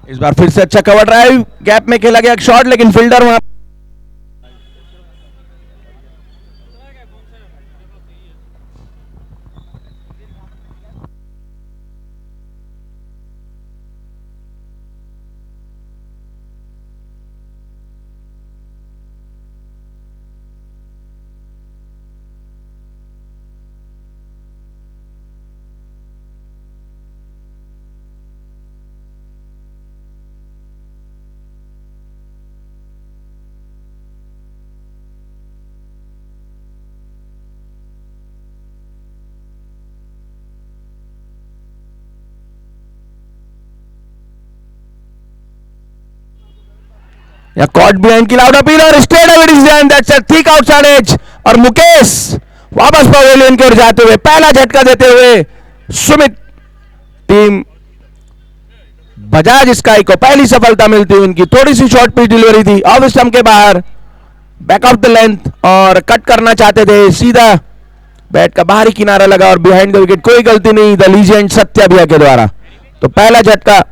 इस बार फिर से अच्छा कवर ड्राइव, गैप में खेला गया एक शॉट, लेकिन फील्डर वहां। या कॉट बिहाइंड की लाउड अपील और straight away decision, that's a thick outside edge. और मुकेश वापस पवेलियन की ओर जाते हुए पहला झटका देते हुए सुमित टीम बजाज स्काई को पहली सफलता मिलती है। उनकी थोड़ी सी शॉर्ट पिच डिलीवरी थी ऑफ स्टंप के बाहर, बैक ऑफ द लेंथ, और कट करना चाहते थे, सीधा बैट का बाहरी किनारा लगा और बिहाइंड द विकेट। कोई गलती नहीं द लीजेंड सत्या भैया के द्वारा। तो पहला झटका।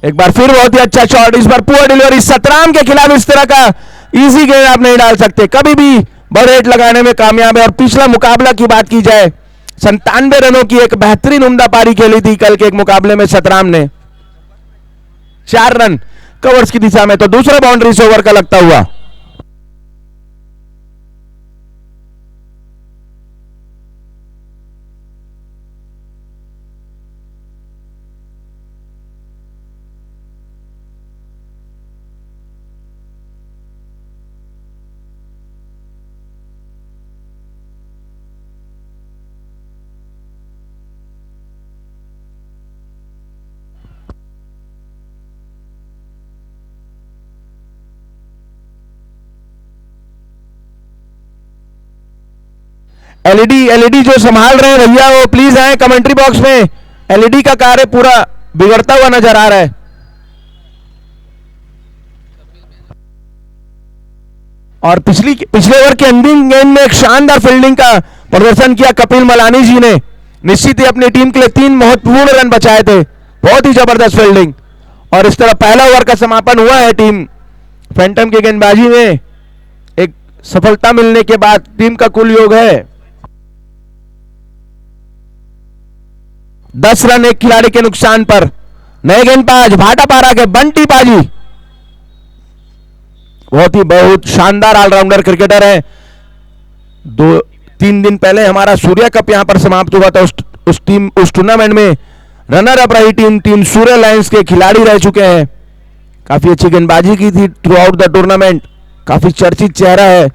एक बार फिर बहुत ही अच्छा शॉट, इस बार पुअर डिलीवरी। सतराम के खिलाफ इस तरह का इजी गेंद आप नहीं डाल सकते, कभी भी बड़े हिट लगाने में कामयाब है। और पिछला मुकाबला की बात की जाए, 97 रनों की एक बेहतरीन उम्दा पारी खेली थी कल के एक मुकाबले में सतराम ने, 4 रन कवर्स की दिशा में। तो दूसरा बाउंड्री इस ओवर का लगता हुआ। एलईडी एलईडी जो संभाल रहे हैं भैया वो प्लीज आए कमेंट्री बॉक्स में। एलईडी का कार्य पूरा बिगड़ता हुआ नजर आ रहा है। और पिछले ओवर के अंतिम गेंद में एक शानदार फील्डिंग का प्रदर्शन किया कपिल मलानी जी ने। निश्चित ही अपनी टीम के लिए 3 महत्वपूर्ण रन बचाए थे, बहुत ही जबरदस्त फील्डिंग। और इस तरह पहला ओवर का समापन हुआ है टीम फैंटम की गेंदबाजी में। एक सफलता मिलने के बाद टीम का कुल योग है 10 रन एक खिलाड़ी के नुकसान पर। नए गेंदबाज भाटापारा के बंटी पाजी बहुत शानदार ऑलराउंडर क्रिकेटर है। 2-3 दिन पहले हमारा सूर्या कप यहां पर समाप्त हुआ था, उस टूर्नामेंट में रनर अप रही टीम सूर्य लायंस के खिलाड़ी रह चुके हैं। काफी अच्छी गेंदबाजी की थी थ्रू आउट द टूर्नामेंट। काफी चर्चित चेहरा है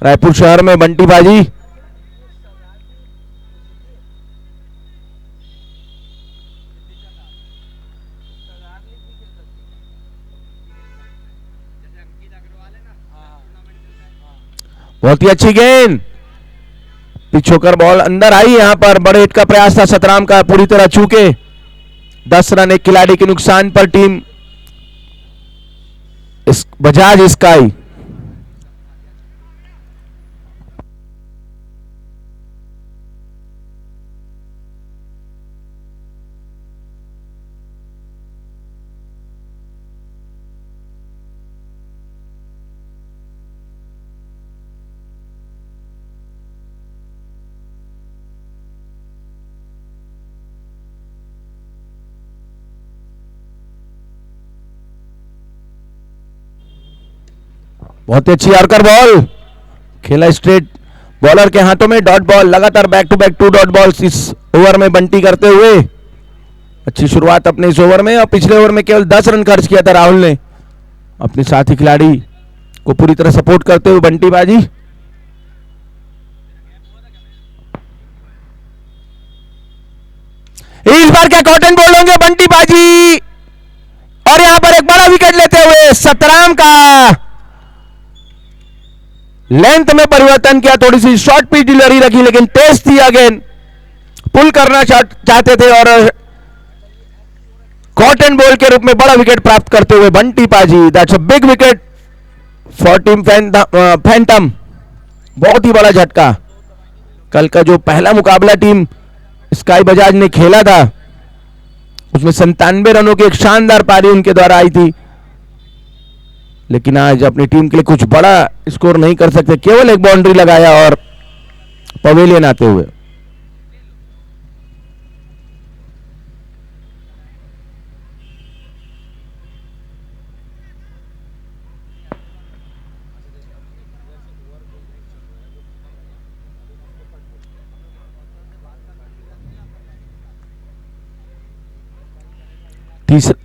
रायपुर शहर में बंटी बाजी। बहुत ही अच्छी गेंद, पिच होकर बॉल अंदर आई। यहां पर बड़े हिट का प्रयास था सतराम का, पूरी तरह चूके। 10 रन एक खिलाड़ी के नुकसान पर टीम बजाज स्काई। बहुत ही अच्छी यॉर्कर बॉल खेला स्ट्रेट बॉलर के हाथों में, डॉट बॉल, लगातार back to back 2 dot balls इस ओवर में बंटी करते हुए अच्छी शुरुआत अपने इस ओवर में। और पिछले ओवर में केवल 10 रन खर्च किया था राहुल ने अपने साथी खिलाड़ी को पूरी तरह सपोर्ट करते हुए बंटी बाजी। इस बार क्या कॉटन बोल्ड होंगे बंटी बाजी, और यहां पर एक बड़ा विकेट लेते हुए सतराम का लेंथ में परिवर्तन किया, थोड़ी सी शॉर्ट पिच डिलीवरी रखी लेकिन तेज थी, अगेन पुल करना चाहते थे और कॉटन बॉल के रूप में बड़ा विकेट प्राप्त करते हुए बंटी पाजी। That's a big wicket for team Phantom. बहुत ही बड़ा झटका। कल का जो पहला मुकाबला टीम स्काई बजाज ने खेला था उसमें 97 रनों की एक शानदार पारी उनके द्वारा आई थी, लेकिन आज अपनी टीम के लिए कुछ बड़ा स्कोर नहीं कर सकते, केवल एक बाउंड्री लगाया और पवेलियन आते हुए।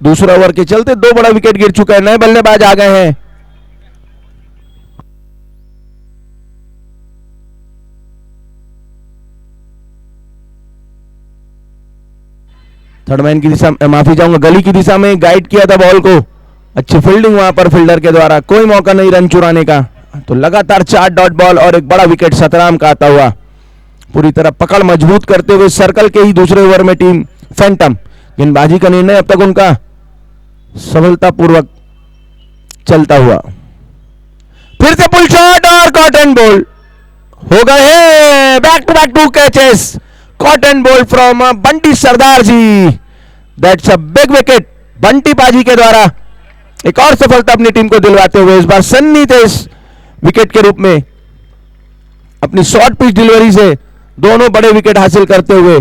दूसरा ओवर के चलते 2 बड़ा विकेट गिर चुका है, नए बल्लेबाज आ गए हैं। थर्ड मैन की दिशा, माफी चाहूंगा, गली की दिशा में गाइड किया था बॉल को, अच्छी फील्डिंग वहां पर फील्डर के द्वारा, कोई मौका नहीं रन चुराने का। तो लगातार 4 डॉट बॉल और एक बड़ा विकेट सतराम का आता हुआ, पूरी तरह पकड़ मजबूत करते हुए सर्कल के ही दूसरे ओवर में टीम फैंटम। गेंदबाजी का निर्णय अब तक उनका सफलतापूर्वक चलता हुआ। फिर से पुल शॉट और कॉटन बॉल हो गए हैं, back to back 2 catches, caught and bowled from Bunty Sardar ji. That's a big wicket Bunty paaji के द्वारा एक और सफलता अपनी टीम को दिलवाते हुए। इस बार सन्नी थे इस विकेट के रूप में, अपनी शॉर्ट पिच डिलीवरी से दोनों बड़े विकेट हासिल करते हुए।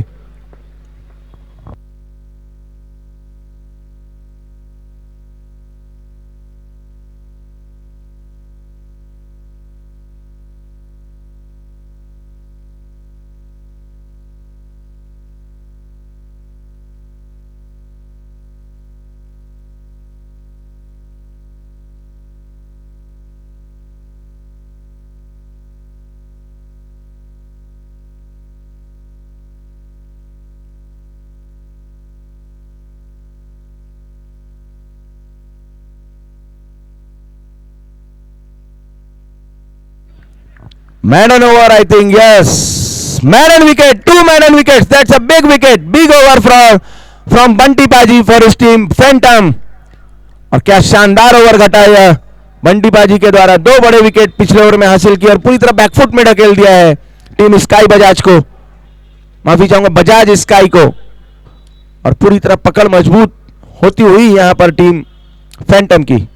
Man and over, I think, yes. Man and wicket, 2 man and wickets. That's a big wicket, big over from Bunty Paji for his team Phantom. और क्या शानदार ओवर घटाया बंटी पाजी के द्वारा, 2 बड़े विकेट पिछले ओवर में हासिल किए और पूरी तरह बैकफुट में ढकेल दिया है टीम स्काई बजाज को, माफी चाहूंगा बजाज स्काई को, और पूरी तरह पकड़ मजबूत होती हुई यहां पर टीम फैंटम की।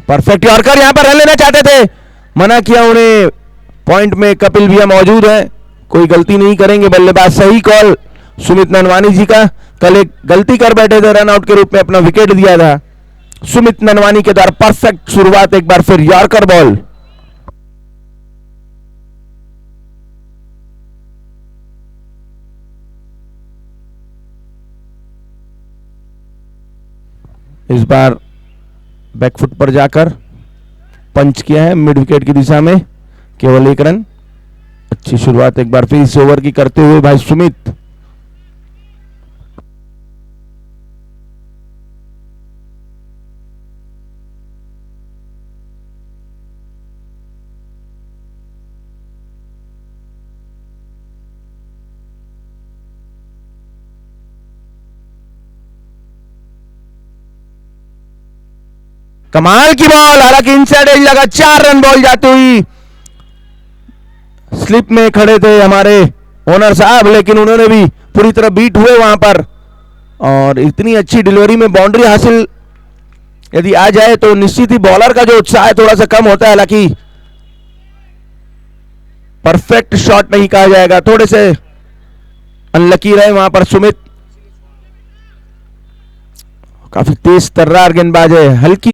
परफेक्ट यॉर्कर, यहां पर रन लेना चाहते थे, मना किया उन्हें, पॉइंट में कपिल भैया मौजूद है, कोई गलती नहीं करेंगे बल्लेबाज। सही कॉल सुमित ननवानी जी का, कल एक गलती कर बैठे थे, रन आउट के रूप में अपना विकेट दिया था सुमित ननवानी के द्वारा। परफेक्ट शुरुआत, एक बार फिर यॉर्कर बॉल। इस बार बैकफुट पर जाकर पंच किया है मिड विकेट की दिशा में, केवल 1 रन। अच्छी शुरुआत एक बार फिर इस ओवर की करते हुए भाई सुमित। कमाल की बॉल, हालांकि इनसाइड एज लगा, 4 रन बॉल जाती हुई। स्लिप में खड़े थे हमारे ओनर साहब, लेकिन उन्होंने भी पूरी तरह बीट हुए वहां पर, और इतनी अच्छी डिलीवरी में बाउंड्री हासिल यदि आ जाए तो निश्चित ही बॉलर का जो उत्साह है थोड़ा सा कम होता है। हालांकि परफेक्ट शॉट नहीं कहा जाएगा, थोड़े से अनलकी रहे वहां पर सुमित। काफी तेज तर्रार गेंदबाज है, हल्की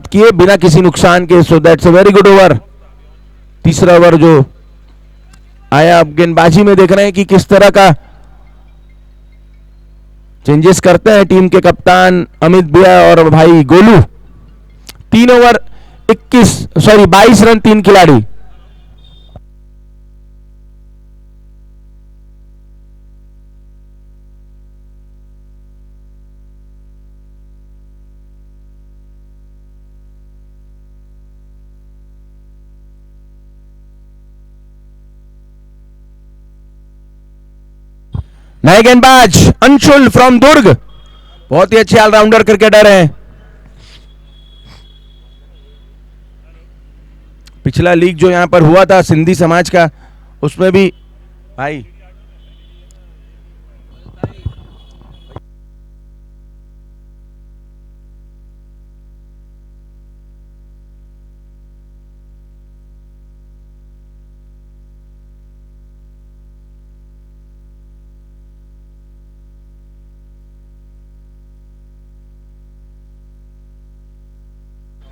किए बिना किसी नुकसान के। So that's a very good over. तीसरा ओवर जो आया, अब गेंदबाजी में देख रहे हैं कि किस तरह का चेंजेस करते हैं टीम के कप्तान अमित भैया और भाई गोलू। 3 ओवर 22 रन 3 खिलाड़ी। नए गेंदबाज अंशुल फ्रॉम दुर्ग, बहुत ही अच्छे ऑलराउंडर क्रिकेटर हैं। पिछला लीग जो यहां पर हुआ था सिंधी समाज का, उसमें भी भाई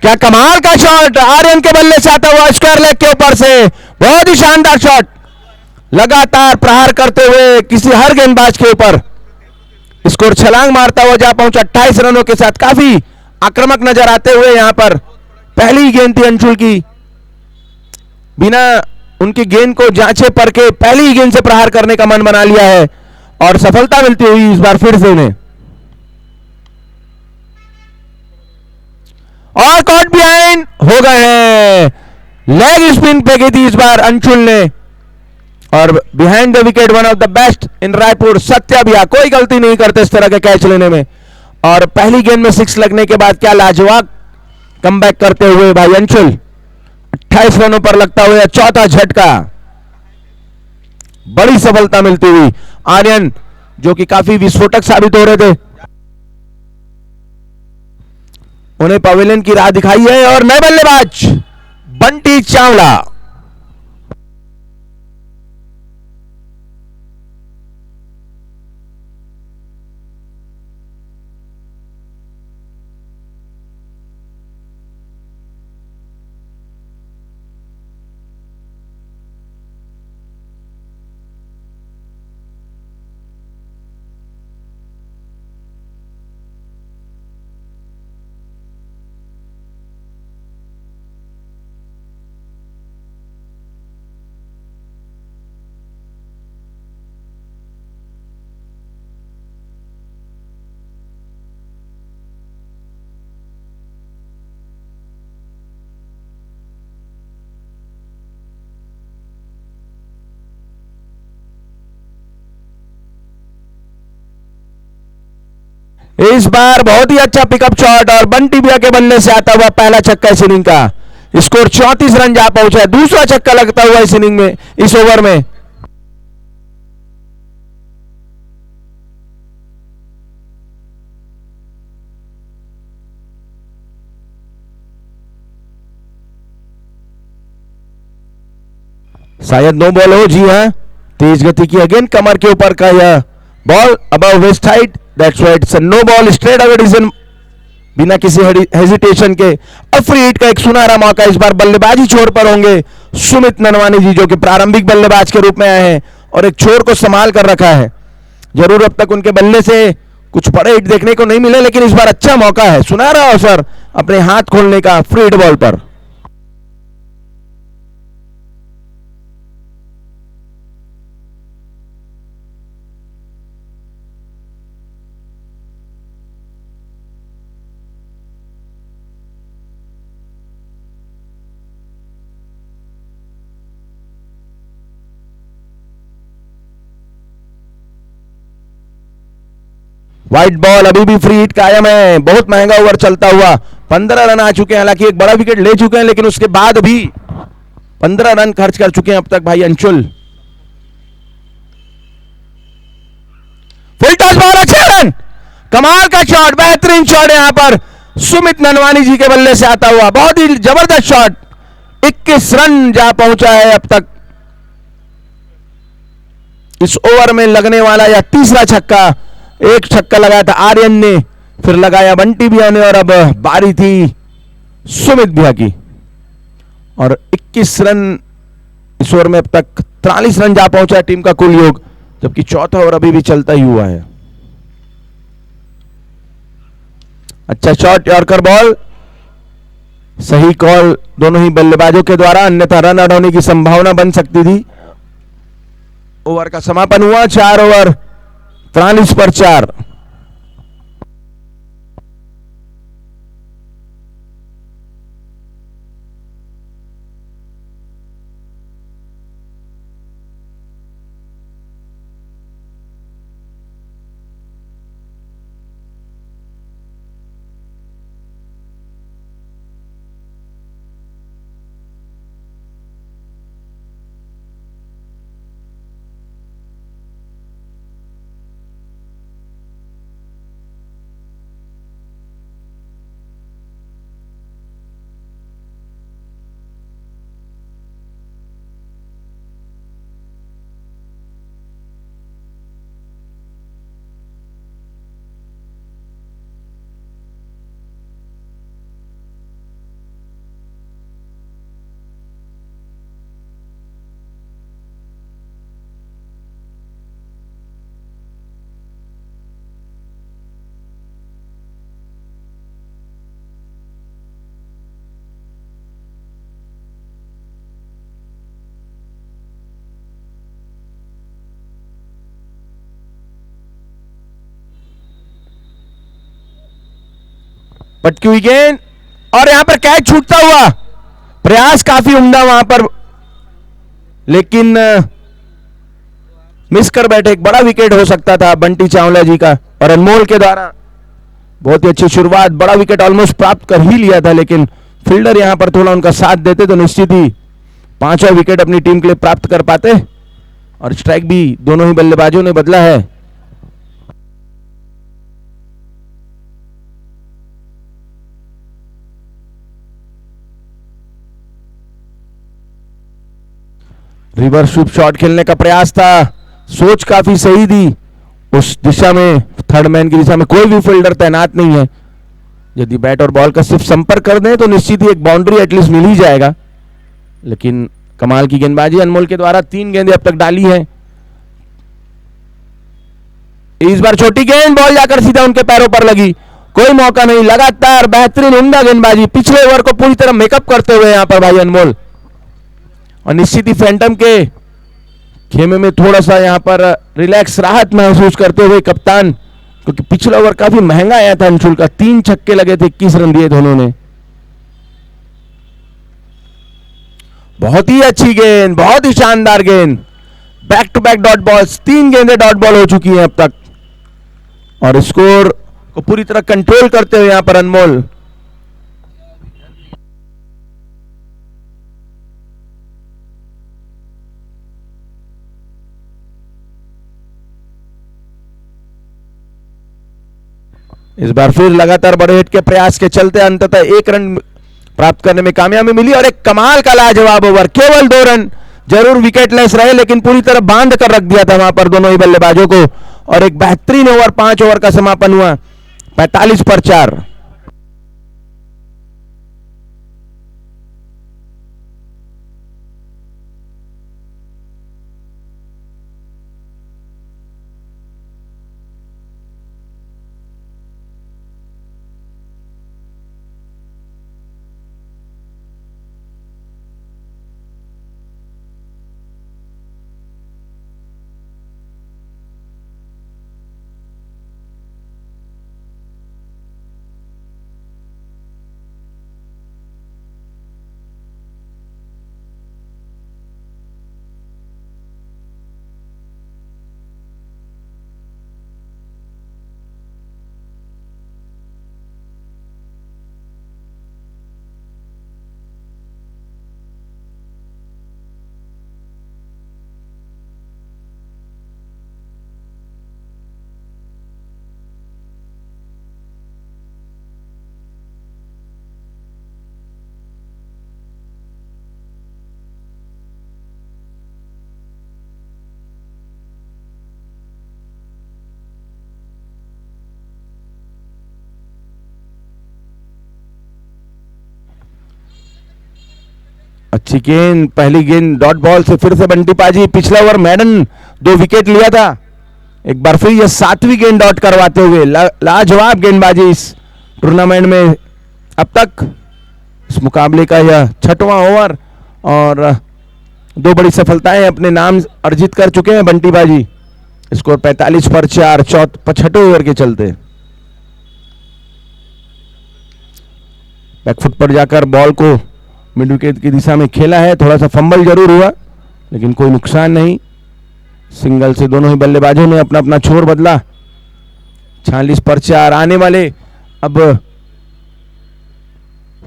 क्या कमाल का शॉट, आर्यन के बल्ले से आता हुआ स्क्वायर लेग के ऊपर से, बहुत ही शानदार शॉट। लगातार प्रहार करते हुए किसी हर गेंदबाज के ऊपर स्कोर छलांग मारता हुआ जा पहुंचा 28 रनों के साथ। काफी आक्रामक नजर आते हुए यहां पर पहली गेंद थी अंशुल की, बिना उनकी गेंद को जांचे परखे पहली ही गेंद से प्रहार करने का मन बना लिया है, और सफलता मिलती हुई इस बार फिर से उन्हें। और कॉट बिहाइंड हो गए हैं, लेग स्पिन पे की थी इस बार अंशुल ने, और behind the wicket one of the best in Raipur. Satya भैया कोई गलती नहीं करते इस तरह के कैच लेने में, और पहली गेंद में 6 लगने के बाद क्या लाजवाब कमबैक करते हुए भाई अंशुल। 28 रनों पर लगता हुआ चौथा झटका, बड़ी सफलता मिलती हुई। आर्यन जो कि काफी विस्फोटक साबित हो रहे थे, उन्हें पवेलियन की राह दिखाई है। और नए बल्लेबाज बंटी चावला, इस बार बहुत ही अच्छा पिकअप शॉट और बंटी भैया के बल्ले से आता हुआ पहला छक्का इस इनिंग का। स्कोर 34 रन जा पहुंचा है। दूसरा छक्का लगता हुआ इस इनिंग में, इस ओवर में। शायद नो बॉल हो। जी हाँ, तेज गति की अगेन कमर के ऊपर का यह ball above waist height, that's right, it's no ball, straight away decision, बिना किसी हेजिटेशन के। फ्री हिट का एक सुनहरा मौका। इस बार बल्लेबाजी छोर पर होंगे सुमित ननवानी जी, जो कि प्रारंभिक बल्लेबाज के रूप में आए हैं और एक छोर को संभाल कर रखा है। जरूर अब तक उनके बल्ले से कुछ बड़े हिट देखने को नहीं मिले, लेकिन इस बार अच्छा मौका है, सुनहरा अवसर अपने हाथ खोलने का फ्री हिट बॉल पर। व्हाइट बॉल, अभी भी फ्री हिट कायम है। बहुत महंगा ओवर चलता हुआ 15 रन आ चुके हैं। हालांकि एक बड़ा विकेट ले चुके हैं, लेकिन उसके बाद भी 15 रन खर्च कर चुके हैं अब तक भाई अंशुल। फुल टॉस बॉल, अच्छा रन, कमाल का शॉट, बेहतरीन शॉट यहां पर सुमित ननवानी जी के बल्ले से आता हुआ। बहुत ही जबरदस्त शॉट। 21 रन जा पहुंचा है अब तक इस ओवर में लगने वाला यह तीसरा छक्का। एक छक्का लगाया था आर्यन ने, फिर लगाया बंटी भैया ने, और अब बारी थी सुमित भैया की। और 21 रन इस ओवर में अब तक 43 रन जा पहुंचा है टीम का कुल योग, जबकि चौथा ओवर अभी भी चलता ही हुआ है। अच्छा शॉट, यॉर्कर बॉल, सही कॉल दोनों ही बल्लेबाजों के द्वारा, अन्यथा रन आउट होने की संभावना बन सकती थी। ओवर का समापन हुआ, 4 ओवर 43 पर 4। पटकी हुई गेंद और यहां पर कैच छूटता हुआ, प्रयास काफी उम्दा वहां पर, लेकिन मिस कर बैठे। एक बड़ा विकेट हो सकता था बंटी चावला जी का, और अनमोल के द्वारा बहुत ही अच्छी शुरुआत, बड़ा विकेट ऑलमोस्ट प्राप्त कर ही लिया था, लेकिन फील्डर यहां पर थोड़ा उनका साथ देते तो निश्चित ही 5वां विकेट अपनी टीम के लिए प्राप्त कर पाते। और स्ट्राइक भी दोनों ही बल्लेबाजों ने बदला है। रिवर्स स्वीप शॉट खेलने का प्रयास था, सोच काफी सही थी उस दिशा में, थर्ड मैन की दिशा में कोई भी फील्डर तैनात नहीं है। यदि बैट और बॉल का सिर्फ संपर्क कर दें तो निश्चित ही एक बाउंड्री एटलीस्ट मिल ही जाएगा। लेकिन कमाल की गेंदबाजी अनमोल के द्वारा, 3 गेंदें अब तक डाली हैं। इस बार छोटी गेंद, बॉल जाकर सीधा उनके पैरों पर लगी, कोई मौका नहीं। लगातार बेहतरीन उम्दा गेंदबाजी, पिछले ओवर को पूरी तरह मेकअप करते हुए यहां पर भाई अनमोल। और निश्चित ही फैंटम के खेमे में थोड़ा सा यहां पर रिलैक्स, राहत महसूस करते हुए कप्तान, क्योंकि पिछला ओवर काफी महंगा आया था अंशुल का, 3 छक्के लगे थे, 21 रन दिए दोनों ने। बहुत ही अच्छी गेंद, बहुत ही शानदार गेंद, back to back dot balls, 3 गेंदें डॉट बॉल हो चुकी हैं अब तक। और स्कोर को पूरी तरह कंट्रोल करते हुए यहां पर अनमोल। इस बार फिर लगातार बड़े हिट के प्रयास के चलते अंततः 1 रन प्राप्त करने में कामयाबी मिली और एक कमाल का लाजवाब ओवर, केवल 2 रन, जरूर विकेटलेस रहे लेकिन पूरी तरह बांध कर रख दिया था वहां पर दोनों ही बल्लेबाजों को और एक बेहतरीन ओवर 5 ओवर का समापन हुआ 45 पर 4। अच्छी गेंद, पहली गेंद डॉट बॉल से फिर से बंटी पाजी। पिछला ओवर मैडन 2 विकेट लिया था, एक बार फिर यह 7वीं गेंद डॉट करवाते हुए लाजवाब गेंदबाजी इस टूर्नामेंट में। अब तक इस मुकाबले का यह 6वां ओवर और 2 बड़ी सफलताएं अपने नाम अर्जित कर चुके हैं बंटी बाजी। स्कोर 45 पर 4 6वें ओवर के चलते। बैकफुट पर जाकर बॉल को मिड विकेट की दिशा में खेला है, थोड़ा सा फंबल जरूर हुआ लेकिन कोई नुकसान नहीं। सिंगल से दोनों ही बल्लेबाजों ने अपना अपना छोर बदला। 46 पर 4 आने वाले अब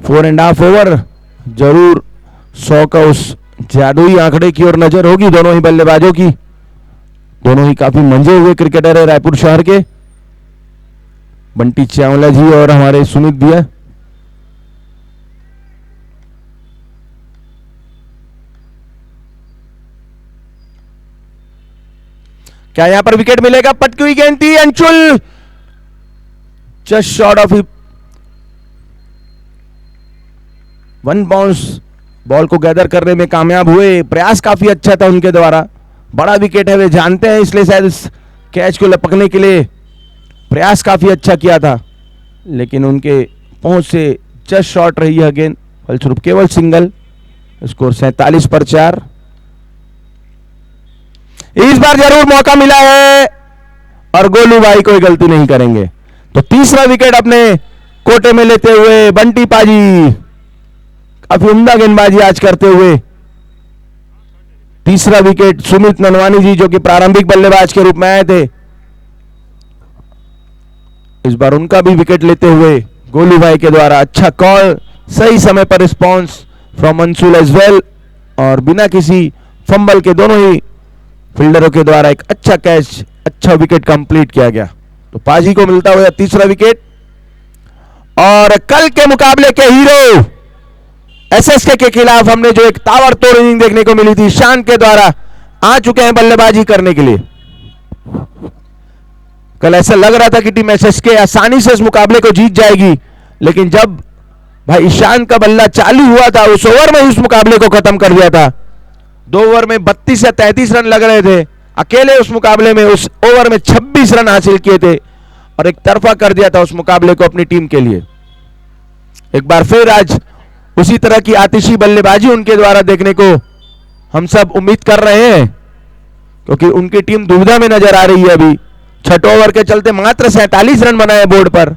4.5 ओवर, जरूर 100 का उस जादुई आंकड़े की ओर नजर होगी दोनों ही बल्लेबाजों की। दोनों ही काफी मंजे हुए क्रिकेटर है रायपुर शहर के, बंटी चावला जी और हमारे सुमित दिया। क्या यहां पर विकेट मिलेगा? पटकी हुई गेंद थी, Anshul just short of 1 bounce ball को गैदर करने में कामयाब हुए। प्रयास काफी अच्छा था उनके द्वारा, बड़ा विकेट है वे जानते हैं, इसलिए शायद इस कैच को लपकने के लिए प्रयास काफी अच्छा किया था लेकिन उनके पहुंच से जस्ट शॉर्ट रही है गेंद, फलस्वरूप केवल सिंगल। स्कोर 47 पर 4। इस बार जरूर मौका मिला है और गोलू भाई कोई गलती नहीं करेंगे, तो तीसरा विकेट अपने कोटे में लेते हुए बंटी पाजी काफी उम्दा गेंदबाजी आज करते हुए तीसरा विकेट। सुमित ननवानी जी जो कि प्रारंभिक बल्लेबाज के रूप में आए थे, इस बार उनका भी विकेट लेते हुए गोलू भाई के द्वारा अच्छा कॉल, सही समय पर response from Anshul as well और बिना किसी फंबल के दोनों ही फील्डरों के द्वारा एक अच्छा कैच, अच्छा विकेट कंप्लीट किया गया। तो पाजी को मिलता हुआ तीसरा विकेट। और कल के मुकाबले के हीरो एसएसके के खिलाफ हमने जो एक ताबड़तोड़ इनिंग देखने को मिली थी, ईशान के द्वारा आ चुके हैं बल्लेबाजी करने के लिए। कल ऐसा लग रहा था कि टीम एसएसके आसानी से इस मुकाबले को जीत जाएगी, लेकिन जब भाई ईशान का बल्ला चालू हुआ था उस ओवर में ही उस मुकाबले को खत्म कर दिया था। 2 ओवर में 32 या 33 रन लग रहे थे, अकेले उस मुकाबले में उस ओवर में 26 रन हासिल किए थे और एक तरफा कर दिया था उस मुकाबले को अपनी टीम के लिए। एक बार फिर आज उसी तरह की आतिशी बल्लेबाजी उनके द्वारा देखने को हम सब उम्मीद कर रहे हैं, क्योंकि उनकी टीम दुविधा में नजर आ रही है। अभी 6 ओवर के चलते मात्र 47 रन बनाए बोर्ड पर।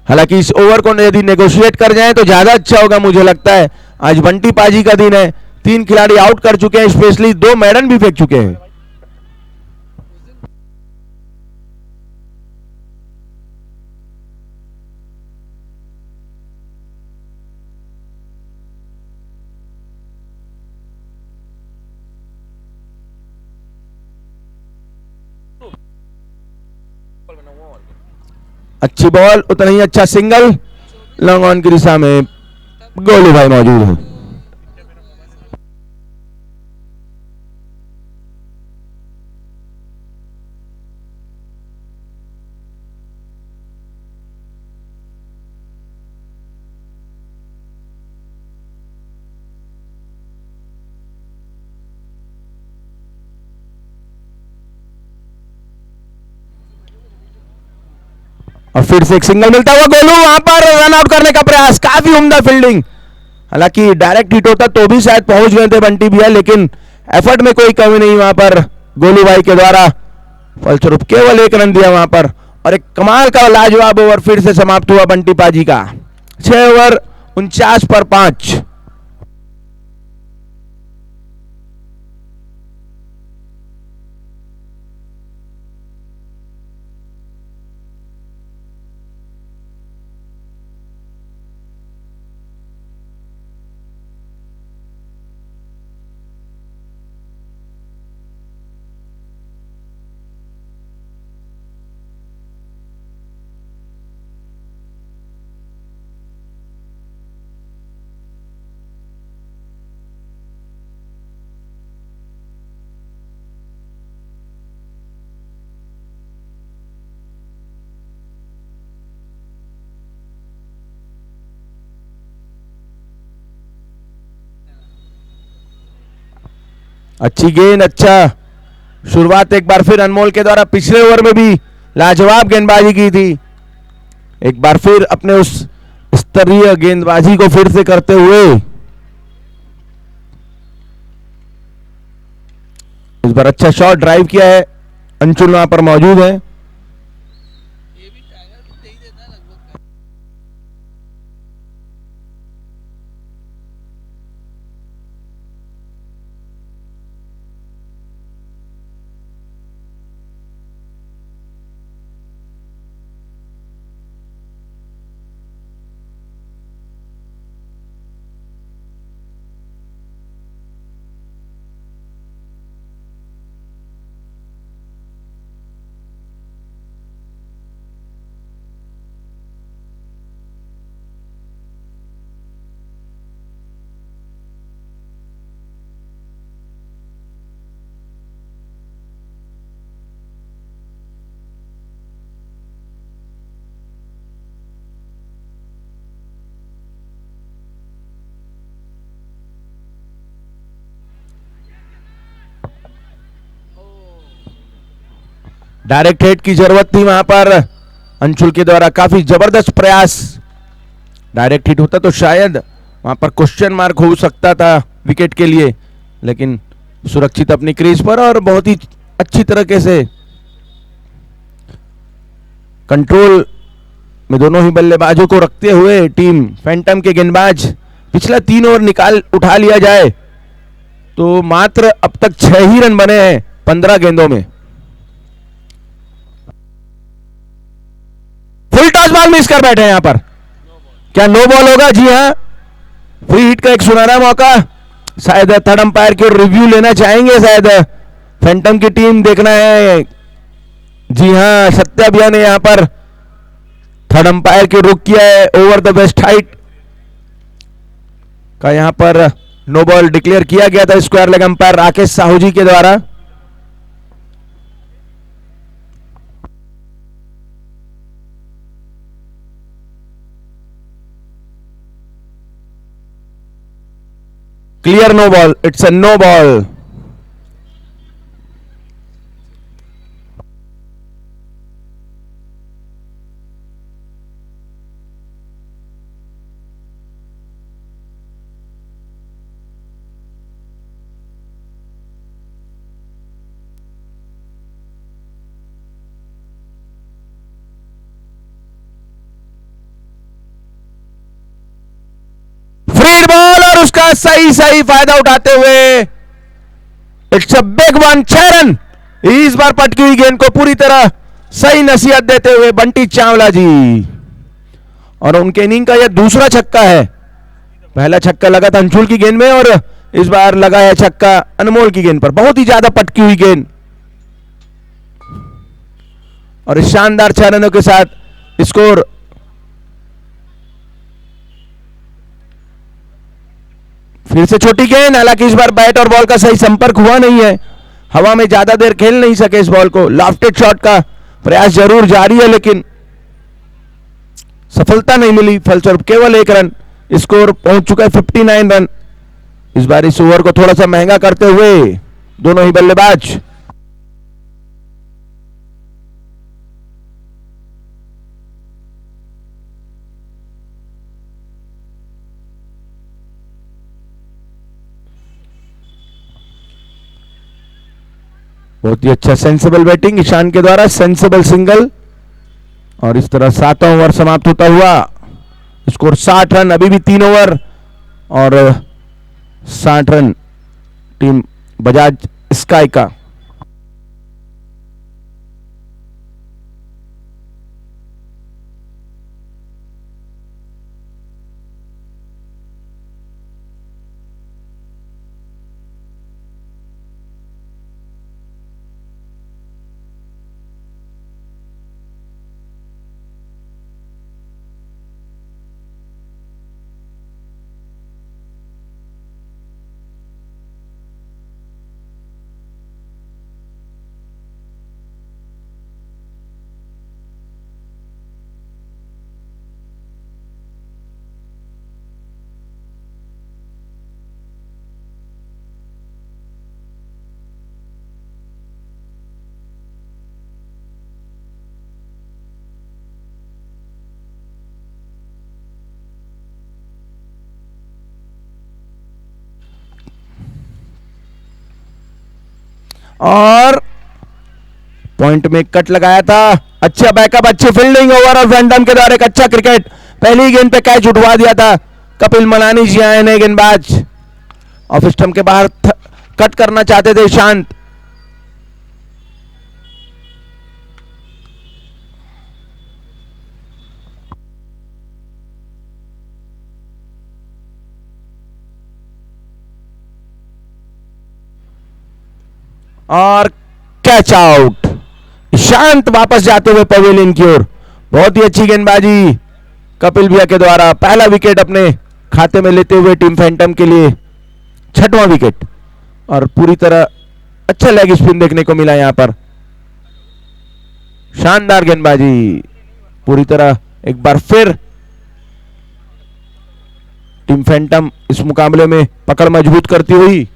हालांकि इस ओवर को यदि नेगोशिएट कर जाए तो ज्यादा अच्छा होगा, मुझे लगता है। आज बंटी पाजी का दिन है, 3 खिलाड़ी आउट कर चुके हैं, स्पेशली 2 मैडन भी फेंक चुके हैं। अच्छी बॉल, उतना ही अच्छा सिंगल, लॉन्ग ऑन की दिशा में गोलू भाई मौजूद हैं। और फिर से एक सिंगल मिलता हुआ गोलू, वहां पर रन आउट करने का प्रयास, काफी उम्दा फील्डिंग। हालांकि डायरेक्ट हिट होता तो भी शायद पहुंच गए थे बंटी भैया, लेकिन एफर्ट में कोई कमी नहीं वहां पर गोलू भाई के द्वारा, फलस्वरूप केवल एक रन दिया वहां पर। और एक कमाल का लाजवाब ओवर फिर से समाप्त हुआ बंटी पाजी का, 6 ओवर 49 पर 5। अच्छी गेंद, अच्छा शुरुआत एक बार फिर अनमोल के द्वारा, पिछले ओवर में भी लाजवाब गेंदबाजी की थी, एक बार फिर अपने उस स्तरीय गेंदबाजी को फिर से करते हुए इस बार अच्छा शॉट ड्राइव किया है। अंशुल वहां पर मौजूद है। डायरेक्ट हिट की जरूरत थी वहां पर, अंशुल के द्वारा काफी जबरदस्त प्रयास। डायरेक्ट हिट होता तो शायद वहां पर क्वेश्चन मार्क हो सकता था विकेट के लिए, लेकिन सुरक्षित अपनी क्रीज पर और बहुत ही अच्छी तरीके से कंट्रोल में दोनों ही बल्लेबाजों को रखते हुए टीम फैंटम के गेंदबाज पिछला 3 ओवर निकाल उठा लिया जाए तो मात्र अब तक 6 ही रन बने हैं 15 गेंदों में। फुल टॉस बॉल मिस कर बैठे हैं यहां पर, क्या नो बॉल होगा? जी हां, फ्री हिट का एक सुनहरा मौका, शायद थर्ड अंपायर की ओर रिव्यू लेना चाहेंगे शायद फैंटम की टीम, देखना है। जी हां, सत्या भैया ने यहां पर थर्ड अंपायर की रुख किया है, ओवर द बेस्ट हाइट का यहां पर नो बॉल डिक्लेयर किया गया था square leg umpire Rakesh Sahu ji के द्वारा। Clear no ball, it's a no ball. Ball और उसका सही सही फायदा उठाते हुए it's a big one, 6 run. इस बार पटकी हुई गेंद को पूरी तरह सही नसीहत देते हुए बंटी चावला जी, और उनके इनिंग का यह दूसरा छक्का है। पहला छक्का लगा था अंशुल की गेंद में और इस बार लगा है छक्का अनमोल की गेंद पर, बहुत ही ज्यादा पटकी हुई गेंद। और इस शानदार 6 रनों के साथ स्कोर फिर से छोटी गेंद, हालांकि इस बार बैट और बॉल का सही संपर्क हुआ नहीं है, हवा में ज्यादा देर खेल नहीं सके इस बॉल को। लॉफ्टेड शॉट का प्रयास जरूर जारी है लेकिन सफलता नहीं मिली, फलस्वरूप केवल 1 रन। स्कोर पहुंच चुका है 59 रन। इस बार इस ओवर को थोड़ा सा महंगा करते हुए दोनों ही बल्लेबाज बहुत ही अच्छा सेंसिबल बैटिंग ईशान के द्वारा, सेंसिबल सिंगल, और इस तरह 7वां ओवर समाप्त होता हुआ। स्कोर 60 रन, अभी भी 3 ओवर और 60 रन टीम बजाज स्काई का। और पॉइंट में कट लगाया था, अच्छा बैकअप, अच्छी फील्डिंग, ओवर ऑफ फैंटम के द्वारा एक अच्छा क्रिकेट, पहली गेंद पे कैच उठवा दिया था। कपिल मलानी जी आए नए गेंदबाज, ऑफ स्टंप के बाहर कट करना चाहते थे ईशांत। और कैच आउट, ईशांत वापस जाते हुए पवेलियन की ओर। बहुत ही अच्छी गेंदबाजी कपिल भैया के द्वारा, पहला विकेट अपने खाते में लेते हुए टीम फैंटम के लिए, 6वां विकेट, और पूरी तरह अच्छा लेग स्पिन देखने को मिला यहां पर। शानदार गेंदबाजी, पूरी तरह एक बार फिर टीम फैंटम इस मुकाबले में पकड़ मजबूत करती हुई।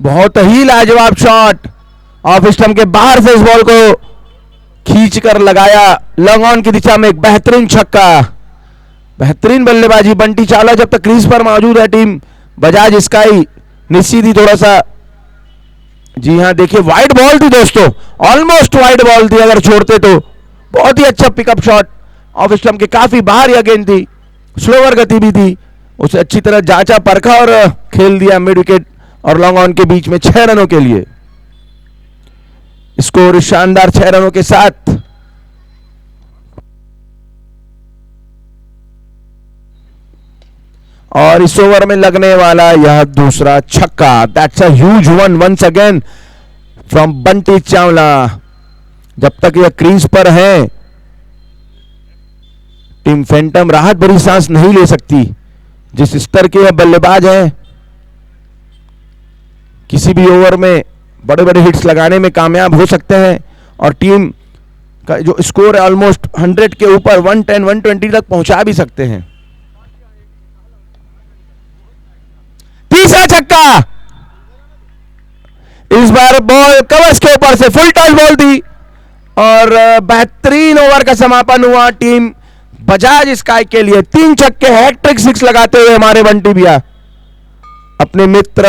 बहुत ही लाजवाब शॉट, ऑफ स्टंप के बाहर से इस बॉल को खींचकर लगाया लॉन्ग ऑन की दिशा में, एक बेहतरीन छक्का, बेहतरीन बल्लेबाजी बंटी चावला जब तक क्रीज पर मौजूद है टीम बजाज स्काई निश्चित ही थोड़ा सा, जी हां देखिए वाइड बॉल थी दोस्तों, ऑलमोस्ट वाइड बॉल थी अगर छोड़ते तो। बहुत ही अच्छा पिकअप शॉट, ऑफ स्टंप के काफी बाहर यह गेंद थी, स्लोअर गति भी थी, उसे अच्छी तरह जांचा परखा और खेल दिया मिड विकेट और लॉन्ग ऑन के बीच में 6 रनों के लिए। स्कोर शानदार 6 रनों के साथ। और इस ओवर में लगने वाला यह दूसरा छक्का, that's a huge one once again from Bunty Chawla. जब तक यह क्रीज पर है टीम फैंटम राहत भरी सांस नहीं ले सकती। जिस स्तर के यह बल्लेबाज हैं, किसी भी ओवर में बड़े बड़े हिट्स लगाने में कामयाब हो सकते हैं और टीम का जो स्कोर है ऑलमोस्ट 100 के ऊपर, 110 120 तक पहुंचा भी सकते हैं। तीसरा छक्का, इस बार बॉल कवर्स के ऊपर से फुल टॉस बॉल थी और बेहतरीन ओवर का समापन हुआ टीम बजाज स्काई के लिए। 3 छक्के, हैट्रिक 6 लगाते हुए हमारे बंटी भैया अपने मित्र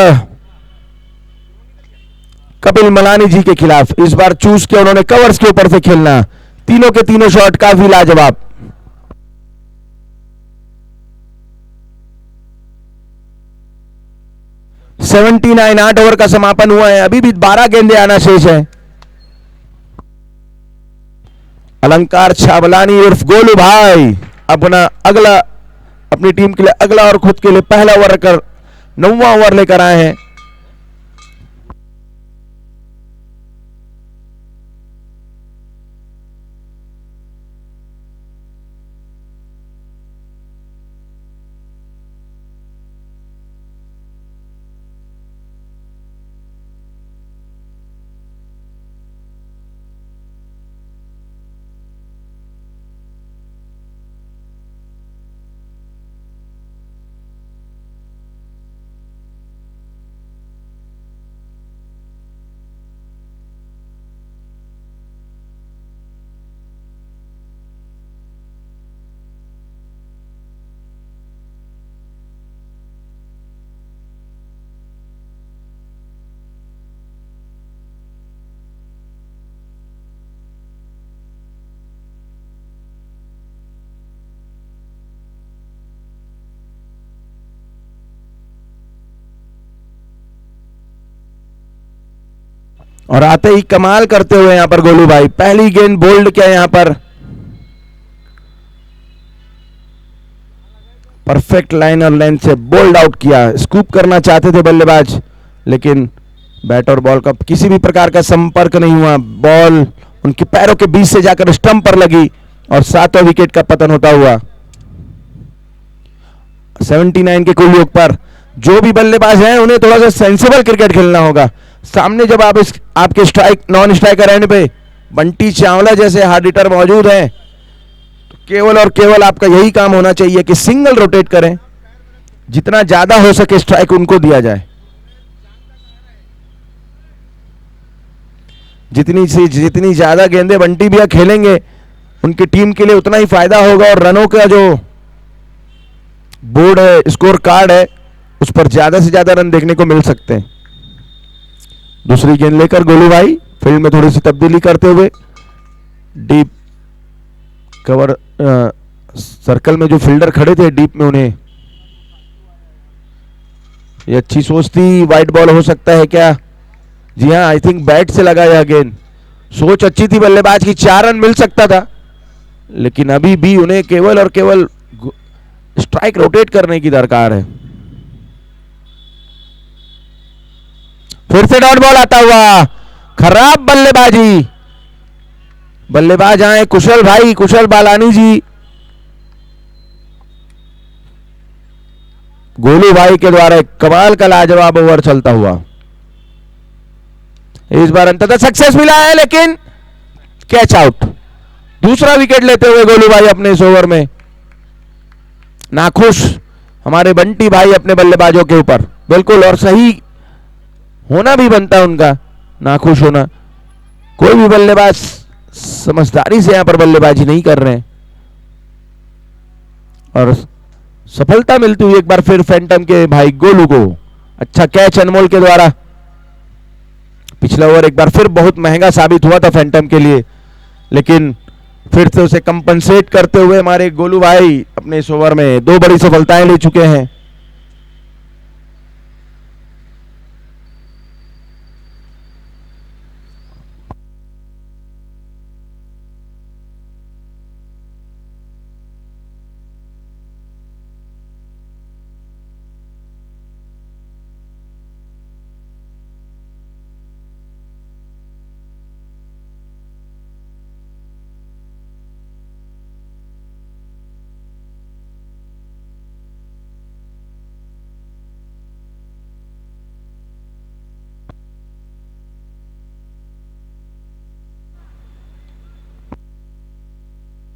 कपिल मलानी जी के खिलाफ इस बार चूज किया उन्होंने कवर्स के ऊपर से खेलना। तीनों के तीनों शॉट काफी लाजवाब। सेवेंटी 8 ओवर का समापन हुआ है, अभी भी 12 गेंदे आना शेष है। अलंकार छाबलानी उर्फ गोलू भाई अपनी टीम के लिए अगला और खुद के लिए पहला ओवर रखकर 9वां ओवर लेकर आए हैं। और आते ही कमाल करते हुए यहां पर गोलू भाई पहली गेंद बोल्ड किया, यहां पर परफेक्ट लाइन और लेंथ से बोल्ड आउट किया। स्कूप करना चाहते थे बल्लेबाज, लेकिन बैट और बॉल का किसी भी प्रकार का संपर्क नहीं हुआ। बॉल उनके पैरों के बीच से जाकर स्टंप पर लगी और 7वां विकेट का पतन होता हुआ। 79 के कुल योग पर जो भी बल्लेबाज हैं उन्हें थोड़ा सा सेंसिबल क्रिकेट खेलना होगा। सामने जब आपके स्ट्राइक नॉन स्ट्राइकर एंड पे बंटी चावला जैसे हार्ड हिटर मौजूद हैं तो केवल और केवल आपका यही काम होना चाहिए कि सिंगल रोटेट करें, जितना ज्यादा हो सके स्ट्राइक उनको दिया जाए। जितनी ज्यादा गेंदें बंटी भैया खेलेंगे उनकी टीम के लिए उतना ही फायदा होगा और रनों का जो बोर्ड है, स्कोर कार्ड है, उस पर ज्यादा से ज्यादा रन देखने को मिल सकते हैं। दूसरी गेंद लेकर गोलू भाई फील्ड में थोड़ी सी तब्दीली करते हुए डीप कवर सर्कल में जो फील्डर खड़े थे डीप में, उन्हें ये अच्छी सोच थी। वाइट बॉल हो सकता है क्या? जी हाँ, आई थिंक बैट से लगा यह गेंद। सोच अच्छी थी बल्लेबाज की, 4 रन मिल सकता था, लेकिन अभी भी उन्हें केवल और केवल स्ट्राइक रोटेट करने की दरकार है। फिर से डॉट बॉल आता हुआ, खराब बल्लेबाजी। बल्लेबाज आए कुशल भाई, कुशल बालानी जी। गोलू भाई के द्वारा एक कमाल का लाजवाब ओवर चलता हुआ। इस बार अंततः सक्सेस मिला है, लेकिन कैच आउट। दूसरा विकेट लेते हुए गोलू भाई अपने इस ओवर में नाखुश हमारे बंटी भाई अपने बल्लेबाजों के ऊपर। बिल्कुल, और सही होना भी बनता है उनका नाखुश होना। कोई भी बल्लेबाज समझदारी से यहां पर बल्लेबाजी नहीं कर रहे हैं और सफलता मिलती हुई एक बार फिर फैंटम के भाई गोलू को। अच्छा कैच अनमोल के द्वारा। पिछला ओवर एक बार फिर बहुत महंगा साबित हुआ था फैंटम के लिए, लेकिन फिर से उसे कंपनसेट करते हुए हमारे गोलू भाई अपने इस ओवर में 2 बड़ी सफलताएं ले चुके हैं।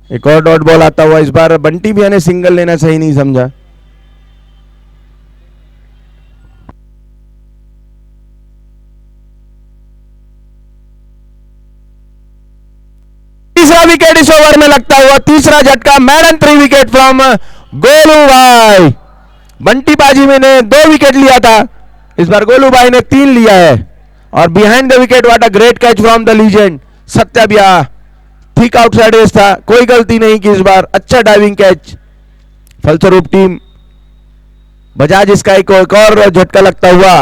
एक और डॉट बॉल आता हुआ। इस बार बंटी भैया ने सिंगल लेना सही नहीं समझा। तीसरा विकेट इस ओवर में लगता हुआ, तीसरा झटका, मैडन 3 विकेट फ्रॉम गोलू भाई। बंटी बाजी में ने 2 विकेट लिया था, इस बार गोलू भाई ने 3 लिया है। और behind the wicket what a great catch from the legend Satya बिया। ठीक आउटसाइड एज था, कोई गलती नहीं की इस बार, अच्छा डाइविंग कैच। फलस्वरूप टीम बजाज स्काई को एक और झटका लगता हुआ।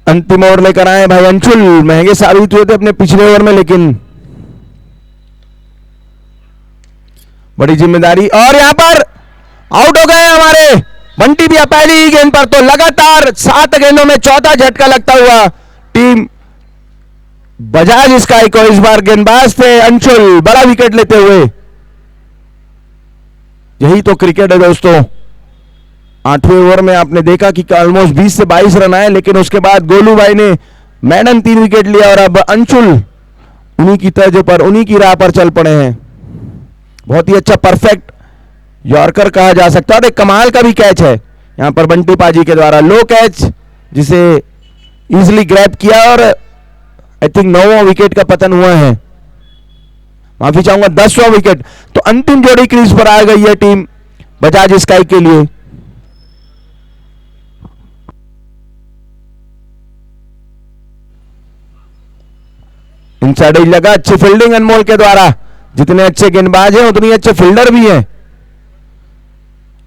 अंतिम ओवर लेकर आए भाई अंशुल, महंगे साबित हुए थे अपने पिछले ओवर में, लेकिन बड़ी जिम्मेदारी। और यहां पर आउट हो गए हमारे बंटी भी पहली ही गेंद पर। तो लगातार 7 गेंदों में चौथा झटका लगता हुआ टीम बजाज स्काई को। इस बार गेंदबाज थे अंशुल, बड़ा विकेट लेते हुए। यही तो क्रिकेट है दोस्तों। 8वें ओवर में आपने देखा कि ऑलमोस्ट 20 से 22 रन आए, लेकिन उसके बाद गोलू भाई ने मैडन 3 विकेट लिया और अब अंशुल उन्हीं की तर्ज पर, उन्हीं की राह पर चल पड़े हैं। बहुत ही अच्छा परफेक्ट यॉर्कर कहा जा सकता है और एक कमाल का भी कैच है यहां पर बंटी पाजी के द्वारा। लो कैच जिसे इजीली ग्रैब किया और आई थिंक 9वां विकेट का पतन हुआ है, माफी चाहूंगा 10वां विकेट। तो अंतिम जोड़ी क्रीज पर आ गई है टीम बजाज स्काई के लिए। इनसाइड लगा, अच्छी फील्डिंग अनमोल के द्वारा। जितने अच्छे गेंदबाज हैं उतनी अच्छे फील्डर भी हैं।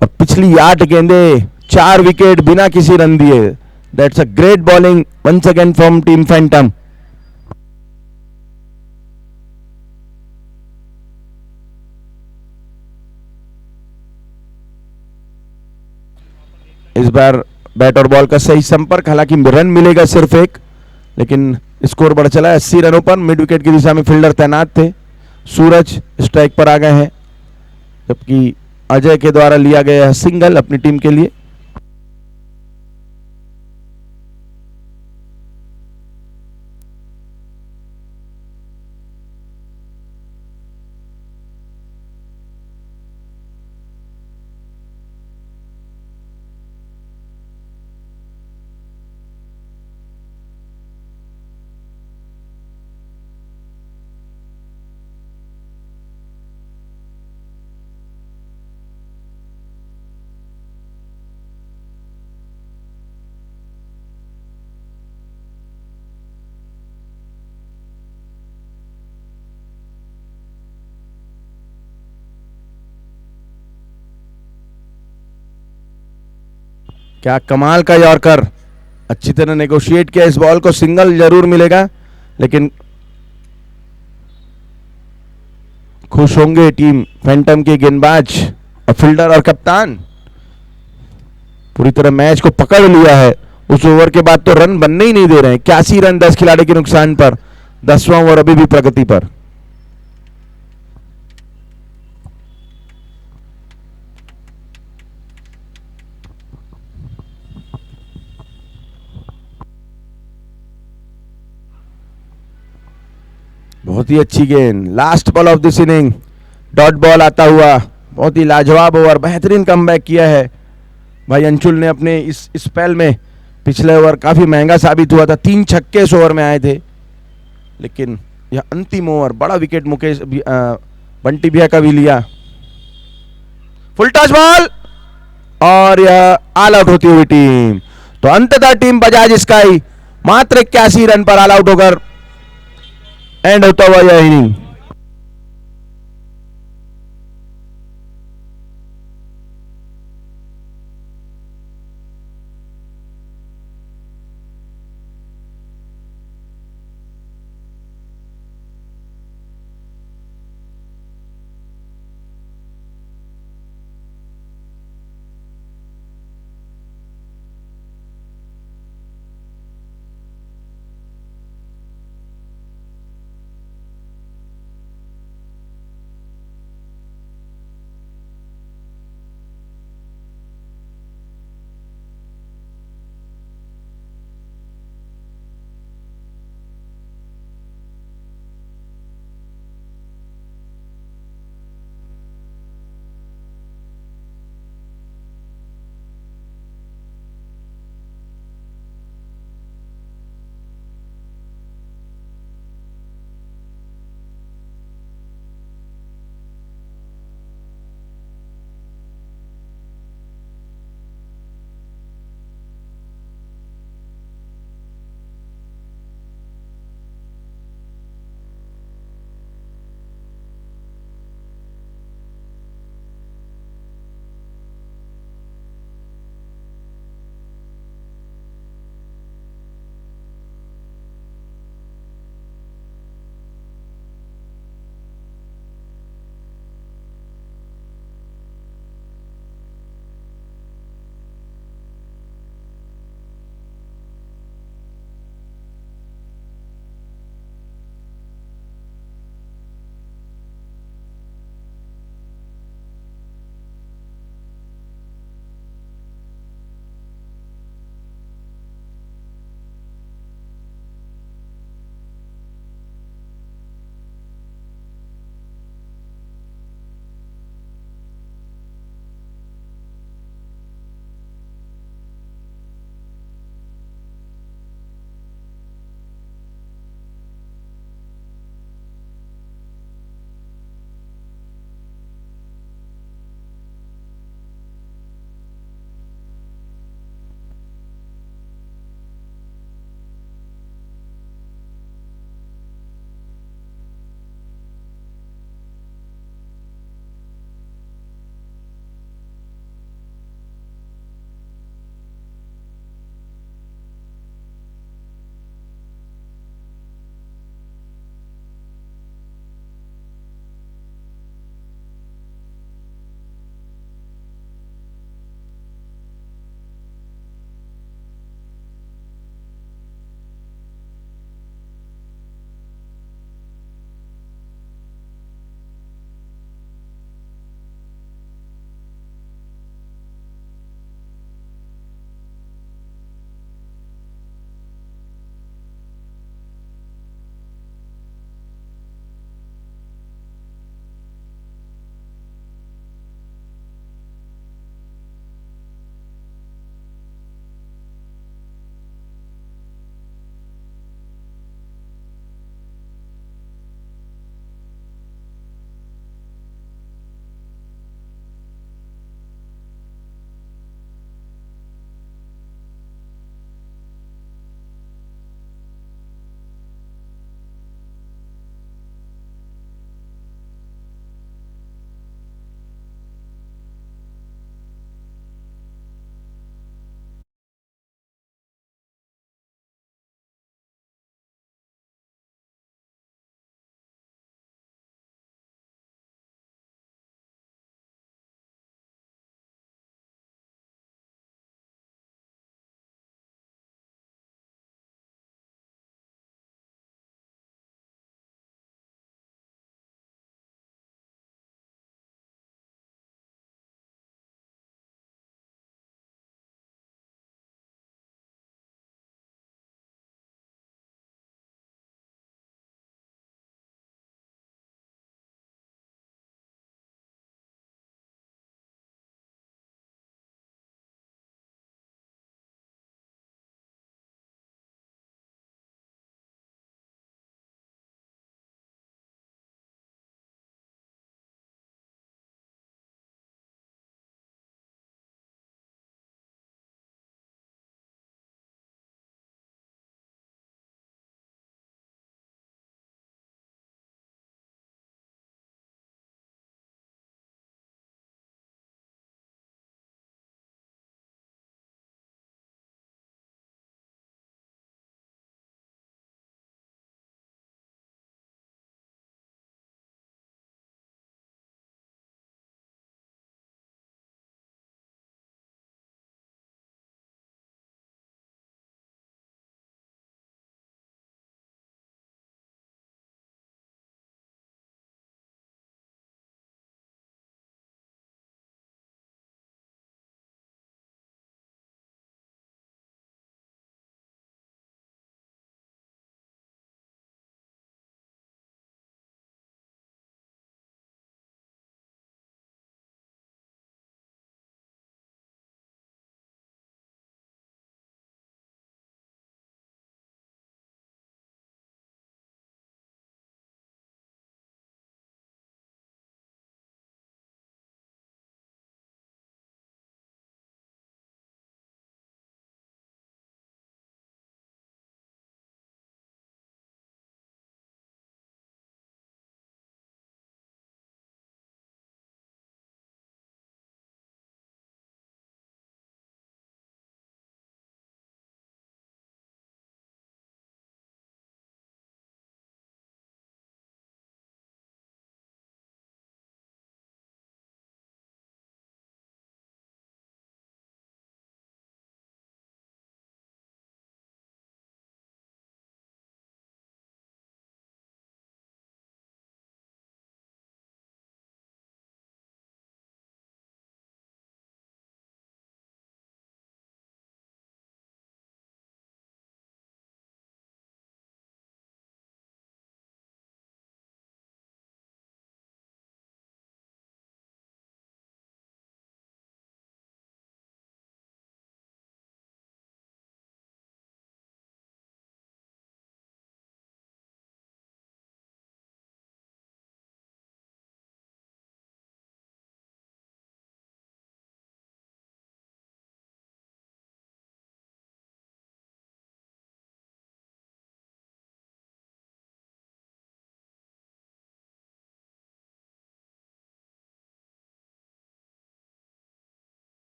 अब पिछली 8 गेंदे 4 विकेट बिना किसी रन दिए। That's a great bowling once again from team Phantom. इस बार बैट और बॉल का सही संपर्क, हालांकि रन मिलेगा सिर्फ 1, लेकिन स्कोर बढ़ चला है 80 रनों पर। मिड विकेट की दिशा में फील्डर तैनात थे। सूरज स्ट्राइक पर आ गए हैं, जबकि अजय के द्वारा लिया गया है सिंगल अपनी टीम के लिए। क्या कमाल का यॉर्कर, अच्छी तरह नेगोशिएट किया। इस बॉल को सिंगल जरूर मिलेगा, लेकिन खुश होंगे टीम फैंटम के गेंदबाज और फील्डर और कप्तान। पूरी तरह मैच को पकड़ लिया है। उस ओवर के बाद तो रन बनने ही नहीं दे रहे हैं। 81 रन 10 खिलाड़ी के नुकसान पर। 10वां ओवर अभी भी प्रगति पर। बहुत ही अच्छी गेंद, last ball of this inning, dot ball आता हुआ। बहुत ही लाजवाब ओवर, बेहतरीन कमबैक किया है भाई अंशुल ने अपने इस स्पेल में। पिछले ओवर काफी महंगा साबित हुआ था, 3 छक्के इस ओवर में आए थे, लेकिन यह अंतिम ओवर बड़ा विकेट मुकेश बंटी भैया का भी लिया। फुल टॉस बॉल और यह ऑल आउट होती हुई टीम। तो अंततः टीम बजाज स्काई मात्र 81 रन पर ऑल आउट होकर एंड होता हुआ यह इनिंग।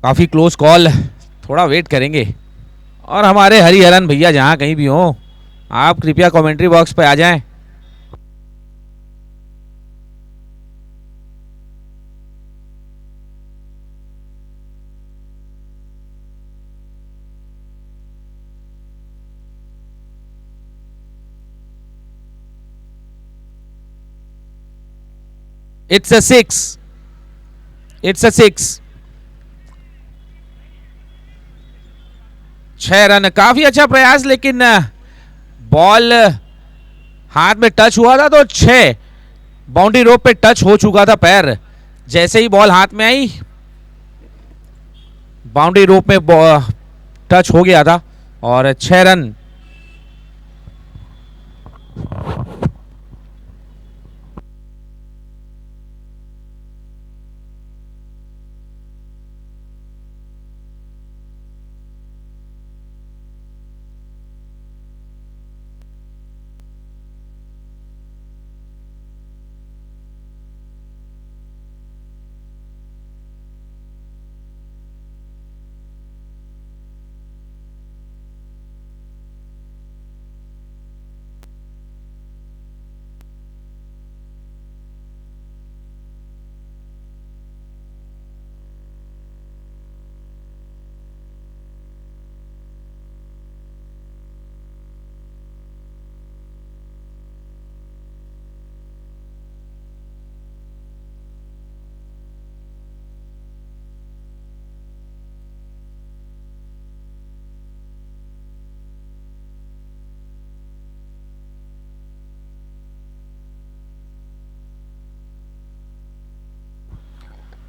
काफ़ी क्लोज कॉल, थोड़ा वेट करेंगे। और हमारे हरिहरन भैया जहाँ कहीं भी हों, आप कृपया कमेंट्री बॉक्स पे आ जाएं। It's a 6. It's a 6. 6 run, काफी अच्छा प्रयास, लेकिन बॉल हाथ में टच हुआ था तो 6 बाउंड्री रोप पे टच हो चुका था पैर। जैसे ही बॉल हाथ में आई बाउंड्री रोप में टच हो गया था और 6 रन।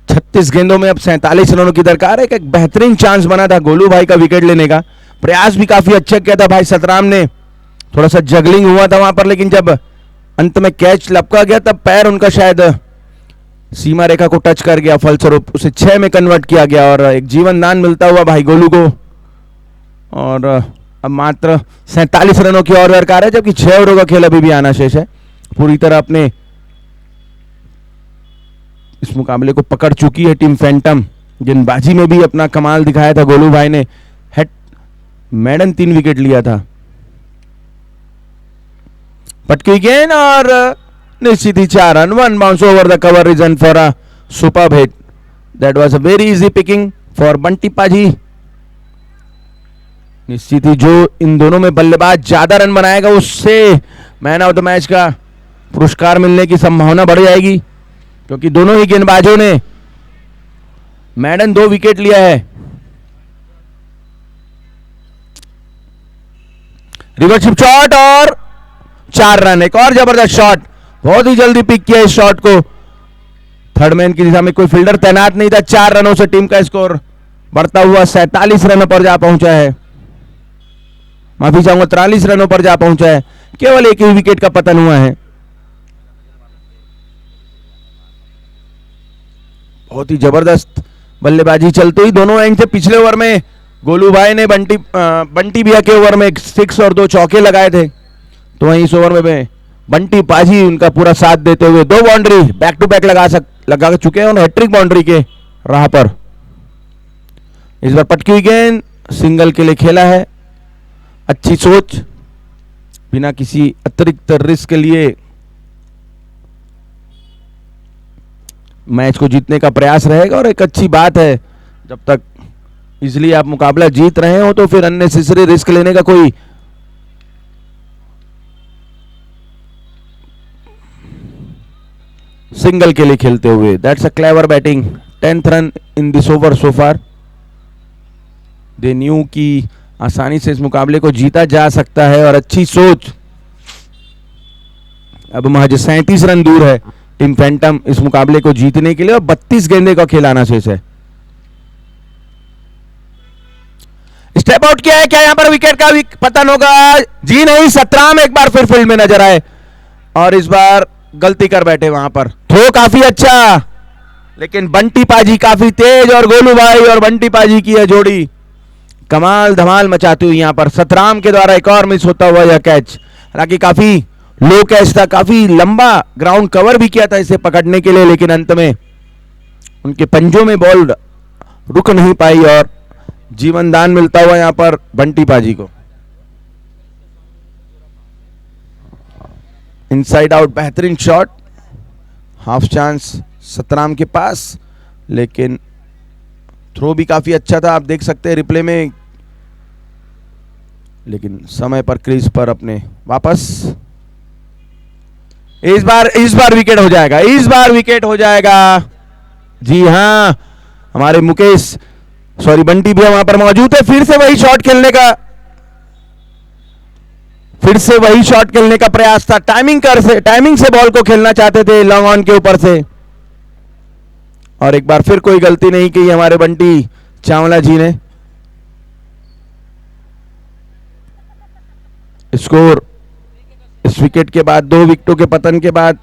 छत्तीस गेंदों में अब 47 रनों की दरकार है। एक बेहतरीन चांस बना था गोलू भाई का विकेट लेने का, प्रयास भी काफी अच्छा किया था भाई सतराम ने। थोड़ा सा जगलिंग हुआ था वहां पर, लेकिन जब अंत में कैच लपका गया तब पैर उनका शायद सीमा रेखा को टच कर गया, फलस्वरूप उसे 6 में कन्वर्ट किया गया और एक जीवन दान मिलता हुआ भाई गोलू को। और अब मात्र 47 रनों की और दरकार है, जबकि 6 ओवरों का खेल अभी भी आना शेष है। पूरी तरह अपने इस मुकाबले को पकड़ चुकी है टीम फैंटम। गेंदबाजी में भी अपना कमाल दिखाया था गोलू भाई ने, हेड मैडन 3 विकेट लिया था। पटकी गेंद और निश्चित ही 4 run, 1 bounce over the cover region for a superb hit. That was a very easy picking for Bunty paaji. निश्चित ही जो इन दोनों में बल्लेबाज ज्यादा रन बनाएगा उससे मैन ऑफ द मैच का पुरस्कार मिलने की संभावना बढ़ जाएगी, क्योंकि दोनों ही गेंदबाजों ने मैडन 2 विकेट लिया है। रिवर्स स्विप शॉट और 4 रन, एक और जबरदस्त शॉट, बहुत ही जल्दी पिक किया इस शॉट को। थर्ड मैन की दिशा में कोई फील्डर तैनात नहीं था। 4 रनों से टीम का स्कोर बढ़ता हुआ 47 रनों पर जा पहुंचा है, माफी चाहूंगा 43 रनों पर जा पहुंचा है। केवल एक ही विकेट का पतन हुआ है। बहुत ही जबरदस्त बल्लेबाजी चलते ही दोनों एंड से। पिछले ओवर में गोलू भाई ने बंटी भैया के ओवर में 6 और 2 चौके लगाए थे, तो वहीं इस ओवर में बंटी पाजी उनका पूरा साथ देते हुए 2 बाउंड्री बैक टू बैक लगा चुके हैं और हैट्रिक बाउंड्री के राह पर। इस बार पटकी हुई गेंद सिंगल के लिए खेला है। अच्छी सोच, बिना किसी अतिरिक्त रिस्क के लिए मैच को जीतने का प्रयास रहेगा और एक अच्छी बात है। जब तक इसलिए आप मुकाबला जीत रहे हो तो फिर अननेसेसरी रिस्क लेने का कोई सिंगल के लिए खेलते हुए। That's a clever batting. 10th run in this over so far. They knew की आसानी से इस मुकाबले को जीता जा सकता है और अच्छी सोच। अब महज 37 रन दूर है टीम फैंटम इस मुकाबले को जीतने के लिए और 32 गेंदे का खेल आना शेष है। स्टेप आउट किया है, क्या यहां पर विकेट का पतन होगा? जी नहीं, सतराम एक बार फिर फील्ड में नजर आए और इस बार गलती कर बैठे वहां पर। थ्रो काफी अच्छा, लेकिन बंटी पाजी काफी तेज और गोलू भाई और बंटी पाजी की यह जोड़ी कमाल धमाल मचाती हुई। यहां पर सतराम के द्वारा एक और मिस होता हुआ यह कैच, हालांकि काफी लो कैच था, काफी लंबा ग्राउंड कवर भी किया था इसे पकड़ने के लिए, लेकिन अंत में उनके पंजों में बॉल रुक नहीं पाई और जीवन दान मिलता हुआ यहां पर बंटी पाजी को। इनसाइड आउट बेहतरीन शॉट, हाफ चांस सतराम के पास, लेकिन थ्रो भी काफी अच्छा था, आप देख सकते हैं रिप्ले में, लेकिन समय पर क्रीज पर अपने वापस। इस बार विकेट हो जाएगा, इस बार विकेट हो जाएगा। जी हां, हमारे मुकेश सॉरी बंटी भी वहां पर मौजूद है। फिर से वही शॉट खेलने का प्रयास था। टाइमिंग से बॉल को खेलना चाहते थे लॉन्ग ऑन के ऊपर से, और एक बार फिर कोई गलती नहीं की हमारे बंटी चावला जी ने। स्कोर इस विकेट के बाद, 2 विकेटों के पतन के बाद,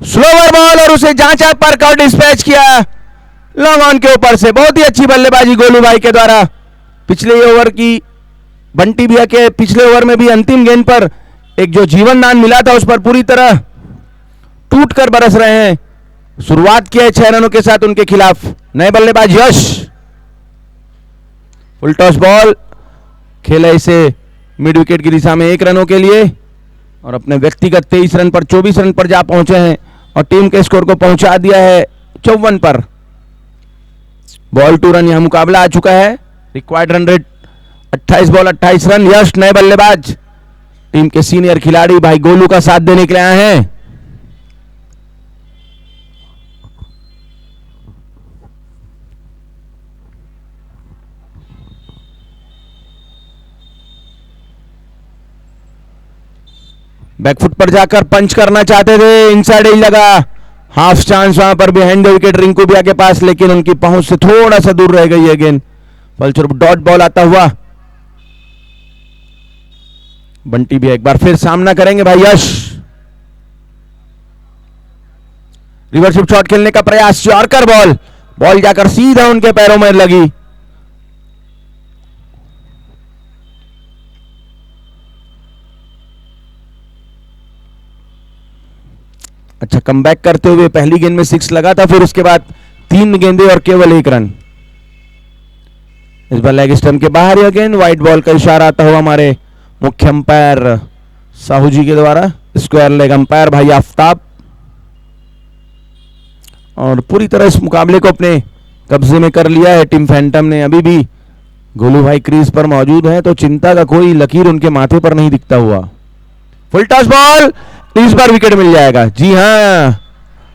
स्लोवर बॉल और उसे जांचा पर कर डिस्पैच किया लॉन्ग ऑन के ऊपर से। बहुत ही अच्छी बल्लेबाजी गोलू भाई के द्वारा। पिछले ओवर की बंटी भैया के पिछले ओवर में भी अंतिम गेंद पर एक जो जीवन दान मिला था उस पर पूरी तरह टूट कर बरस रहे हैं। शुरुआत किया है 6 रनों के साथ उनके खिलाफ नए बल्लेबाज यश। फुल टॉस बॉल खेला इसे मिड विकेट की दिशा में 1 रनों के लिए, और अपने व्यक्तिगत 23 रन पर 24 रन पर जा पहुंचे हैं और टीम के स्कोर को पहुंचा दिया है 54 पर। बॉल 2 रन यहां मुकाबला आ चुका है। Required run rate 28 ball 28 run. Yash नए बल्लेबाज टीम के सीनियर खिलाड़ी भाई गोलू का साथ देने के लिए आए हैं। बैकफुट पर जाकर पंच करना चाहते थे, इनसाइड ही लगा। हाफ चांस वहां पर बिहाइंड द विकेट रिंकू भैया के पास, लेकिन उनकी पहुंच से थोड़ा सा दूर रह गई है गेंद। फलस्वरूप डॉट बॉल आता हुआ बंटी भी एक बार फिर सामना करेंगे भाई यश। रिवर्सिव शॉट खेलने का प्रयास, यॉर्कर बॉल जाकर सीधा उनके पैरों में लगी। अच्छा कमबैक करते हुए पहली गेंद में 6 लगा था, फिर उसके बाद 3 गेंदें और केवल 1 रन। इस बार लेग स्टंप के बाहर यह गेंद, व्हाइट बॉल का इशारा आता हुआ हमारे मुख्य अंपायर साहू जी के द्वारा। स्क्वायर लेग अंपायर भाई आफ्ताब। और पूरी तरह इस मुकाबले को अपने कब्जे में कर लिया है टीम फैंटम ने। अभी भी गोलू भाई क्रीज पर मौजूद हैं, तो चिंता का कोई लकीर उनके माथे पर नहीं दिखता हुआ। फुल टॉस बॉल, इस बार विकेट मिल जाएगा। जी हां,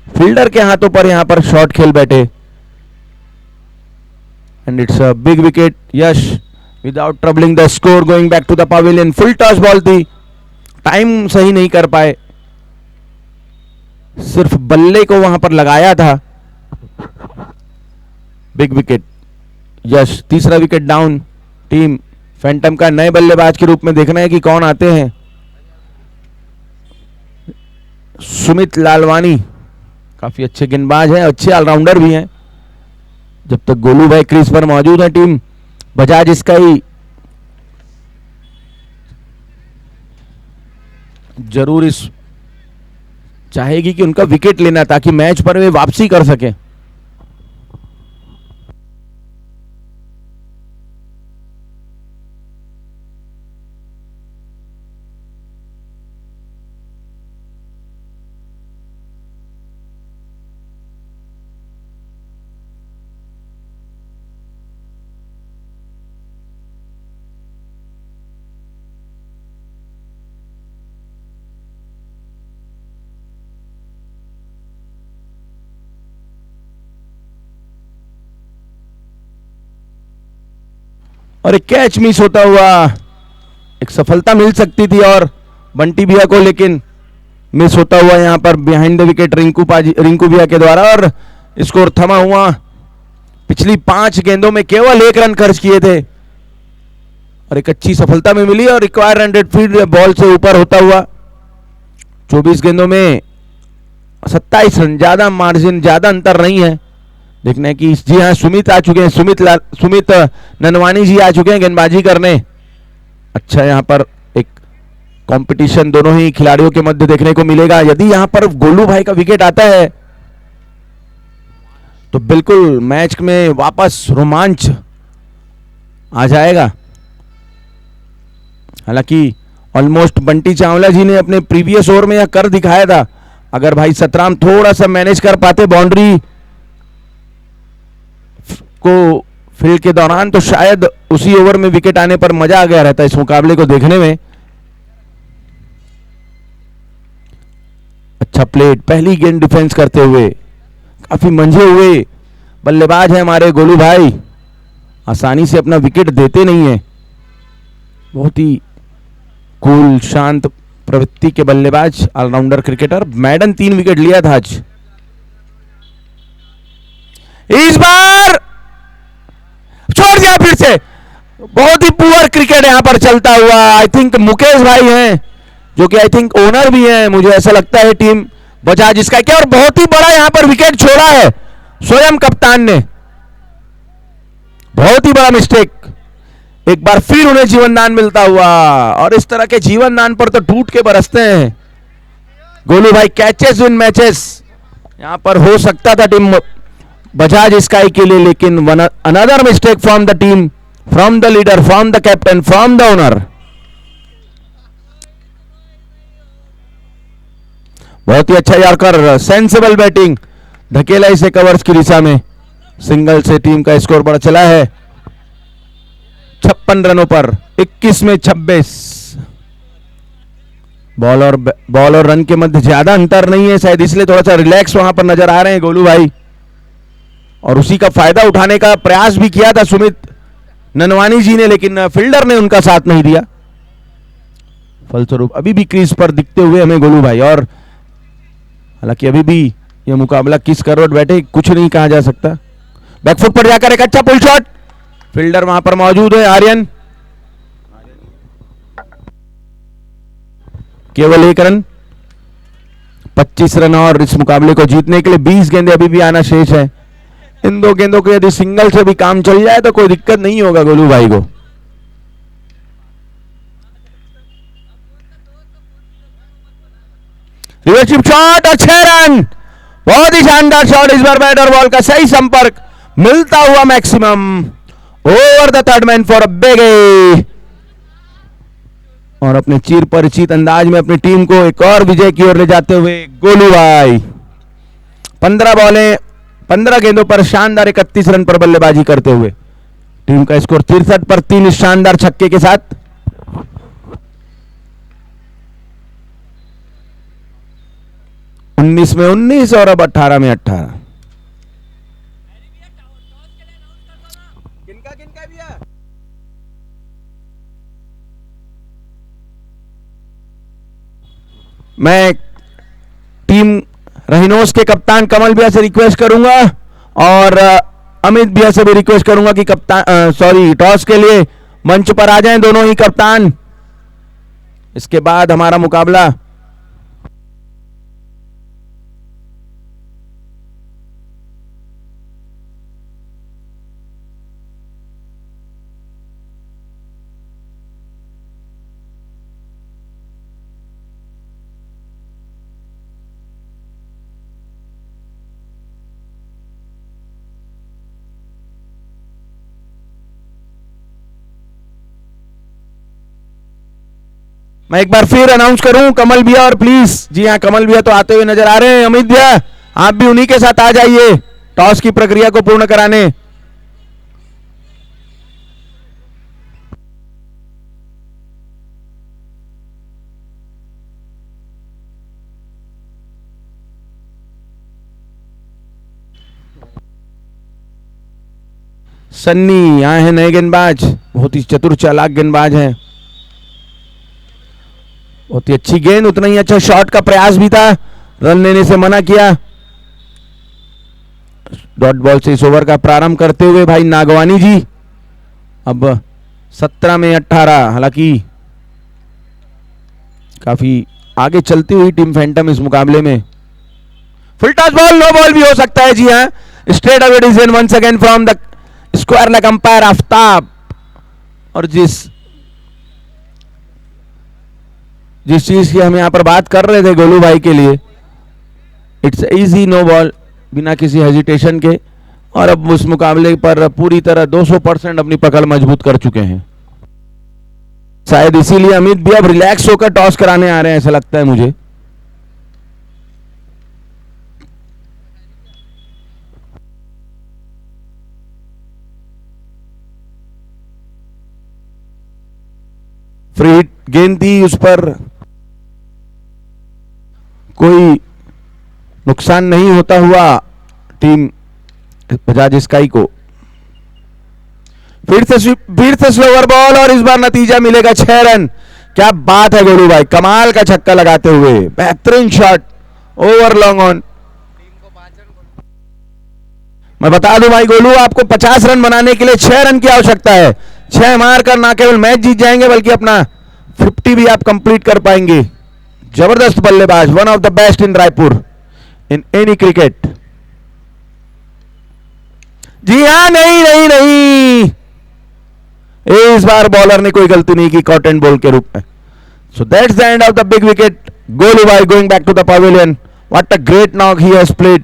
फील्डर के हाथों पर यहां पर शॉट खेल बैठे, and it's a big wicket. Yash without troubling the score going back to the pavilion. Full toss ball थी, टाइम सही नहीं कर पाए, सिर्फ बल्ले को वहां पर लगाया था। बिग विकेट यश, तीसरा विकेट डाउन। टीम फैंटम का नए बल्लेबाज के रूप में देखना है कि कौन आते हैं। सुमित लालवानी काफी अच्छे गेंदबाज हैं, अच्छे ऑलराउंडर भी हैं। जब तक गोलू भाई क्रीज पर मौजूद है, टीम बजाज स्काई जरूर इस चाहेगी कि उनका विकेट लेना ताकि मैच पर वे वापसी कर सके। और एक कैच मिस होता हुआ, एक सफलता मिल सकती थी और बंटी भैया को, लेकिन मिस होता हुआ यहां पर बिहाइंड द विकेट रिंकू भैया के द्वारा। और स्कोर थमा हुआ। पिछली 5 गेंदों में केवल 1 रन खर्च किए थे और एक अच्छी सफलता में मिली और रिक्वायर 100 फीट बॉल से ऊपर होता हुआ 24 गेंदों में 27 रन, ज्यादा मार्जिन, ज्यादा अंतर नहीं है। देखना है कि जी हाँ, सुमित आ चुके हैं, सुमित ननवानी जी आ चुके हैं गेंदबाजी करने। अच्छा, यहां पर एक कंपटीशन दोनों ही खिलाड़ियों के मध्य देखने को मिलेगा। यदि यहां पर गोलू भाई का विकेट आता है तो बिल्कुल मैच में वापस रोमांच आ जाएगा। हालांकि ऑलमोस्ट बंटी चावला जी ने अपने प्रीवियस ओवर में यह कर दिखाया था। अगर भाई सतराम थोड़ा सा मैनेज कर पाते बाउंड्री को फील्ड के दौरान, तो शायद उसी ओवर में विकेट आने पर मजा आ गया रहता इस मुकाबले को देखने में। अच्छा प्लेट, पहली गेंद डिफेंस करते हुए, काफी मंझे हुए बल्लेबाज है हमारे गोलू भाई, आसानी से अपना विकेट देते नहीं है। बहुत ही कूल शांत प्रवृत्ति के बल्लेबाज, ऑलराउंडर क्रिकेटर। मैडन 3 विकेट लिया था आज। इस बार छोड़ दिया फिर से। बहुत ही पुअर क्रिकेट यहां पर चलता हुआ। आई थिंक मुकेश भाई हैं जो कि आई थिंक ओनर भी हैं, मुझे ऐसा लगता है, टीम बजाज स्काई के। और बहुत ही बड़ा यहां पर विकेट छोड़ा है स्वयं कप्तान ने। बहुत ही बड़ा मिस्टेक। एक बार फिर उन्हें जीवन दान मिलता हुआ, और इस तरह के जीवन दान पर तो टूट के बरसते हैं गोलू भाई। कैचेस विन मैचेस यहां पर हो सकता था टीम बजाज स्काई के लिए, लेकिन another mistake from the team, from the leader, from the captain, from the owner. बहुत ही अच्छा यॉर्कर, सेंसिबल बैटिंग, धकेला इसे कवर्स की दिशा में। सिंगल से टीम का स्कोर बढ़ चला है 56 रनों पर, 21 में 26। बॉल और रन के मध्य ज्यादा अंतर नहीं है, शायद इसलिए थोड़ा सा रिलैक्स वहां पर नजर आ रहे हैं गोलू भाई। और उसी का फायदा उठाने का प्रयास भी किया था सुमित ननवानी जी ने, लेकिन फील्डर ने उनका साथ नहीं दिया। फलस्वरूप अभी भी क्रीज पर दिखते हुए हमें गोलू भाई। और हालांकि अभी भी यह मुकाबला किस करवट बैठे कुछ नहीं कहा जा सकता। बैकफुट पर जाकर एक अच्छा पुल शॉट, फील्डर वहां पर मौजूद है आर्यन। केवल 1 रन, 25 रन, और इस मुकाबले को जीतने के लिए 20 गेंदें अभी भी आना शेष है। इन 2 गेंदों को यदि सिंगल से भी काम चल जाए तो कोई दिक्कत नहीं होगा गोलू भाई को। रिवर्सिव शॉट और 6 रन। बहुत ही शानदार शॉट इस बार, बैट और बॉल का सही संपर्क मिलता हुआ maximum over the third man for a big. और अपने चिर परिचित अंदाज में अपनी टीम को एक और विजय की ओर ले जाते हुए गोलू भाई 15 गेंदों पर शानदार 31 रन पर बल्लेबाजी करते हुए टीम का स्कोर 63 पर 3 शानदार छक्के के साथ। उन्नीस में 19 और अब 18 में 18। किनका भैया? मैं टीम रहीनोस के कप्तान कमल भैया से रिक्वेस्ट करूंगा और अमित भैया से भी रिक्वेस्ट करूंगा कि कप्तान टॉस के लिए मंच पर आ जाएं दोनों ही कप्तान। इसके बाद हमारा मुकाबला मैं एक बार फिर अनाउंस करूं कमल भैया और प्लीज, जी हाँ कमल भैया तो आते हुए नजर आ रहे हैं, अमित भैया आप भी उन्हीं के साथ आ जाइए टॉस की प्रक्रिया को पूर्ण कराने। सन्नी आए हैं नए गेंदबाज, बहुत ही चतुर चालाक गेंदबाज हैं, बहुत ही अच्छी गेंद, उतना ही अच्छा शॉट का प्रयास भी था, रन लेने से मना किया। डॉट बॉल से इस ओवर का प्रारंभ करते हुए भाई नागवानी जी, अब 17 में 18, हालांकि काफी आगे चलती हुई टीम फैंटम इस मुकाबले में। Full toss ball, no ball भी हो सकता है, जी हाँ straight away decision once again from the square leg umpire Aftab. और जिस चीज की हम यहां पर बात कर रहे थे गोलू भाई के लिए, इट्स इजी नो बॉल, बिना किसी हेजिटेशन के, और अब उस मुकाबले पर पूरी तरह 200% अपनी पकड़ मजबूत कर चुके हैं। शायद इसीलिए अमित भी अब रिलैक्स होकर टॉस कराने आ रहे हैं, ऐसा लगता है मुझे। फ्री हिट गेंद थी, उस पर कोई नुकसान नहीं होता हुआ टीम बजाज स्काई को। फिर से स्लोवर बॉल और इस बार नतीजा मिलेगा 6 रन। क्या बात है गोलू भाई, कमाल का छक्का लगाते हुए, बेहतरीन शॉट, ओवर लॉन्ग ऑन। मैं बता दूं भाई गोलू, आपको 50 रन बनाने के लिए 6 रन की आवश्यकता है। 6 मारकर ना केवल मैच जीत जाएंगे बल्कि अपना 50 भी आप कंप्लीट कर पाएंगे। जबरदस्त बल्लेबाज, one of the best in Raipur in any cricket. जी हाँ, नहीं नहीं नहीं, इस बार बॉलर ने कोई गलती नहीं की कॉट एंड बॉल के रूप में। So that's the end of the big wicket. Golu भाई going back to the pavilion, what a great knock he has played,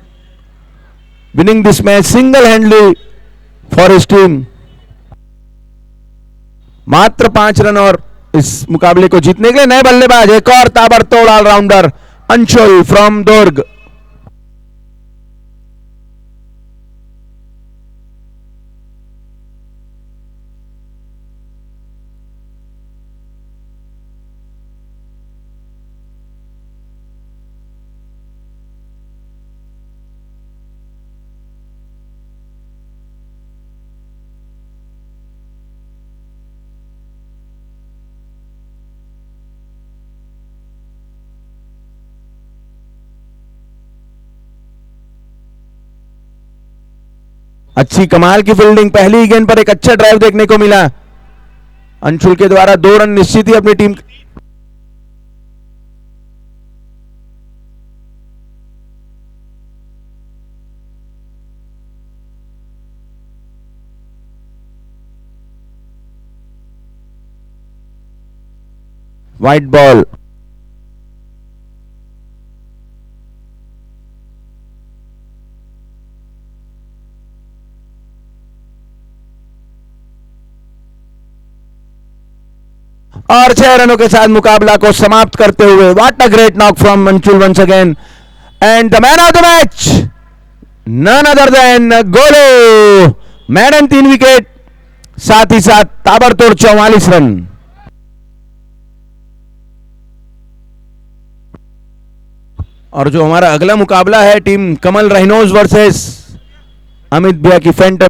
winning this match single-handedly for his team। मात्र 5 रन और इस मुकाबले को जीतने के लिए नए बल्लेबाज, एक और ताबड़तोड़ ऑलराउंडर अंशुल फ्रॉम दुर्ग। अच्छी कमाल की फील्डिंग, पहली ही गेंद पर एक अच्छा ड्राइव देखने को मिला अंशुल के द्वारा। 2 रन निश्चित ही अपनी टीम। वाइट बॉल, और 6 रनों के साथ मुकाबला को समाप्त करते हुए what a great knock from Anshul once again, and the man of the match none other than Golu, maiden 3 wicket, साथ ही साथ ताबड़तोड़ 44 रन। और जो हमारा अगला मुकाबला है टीम कमल राइनोज वर्सेस अमित भैया की फैंटम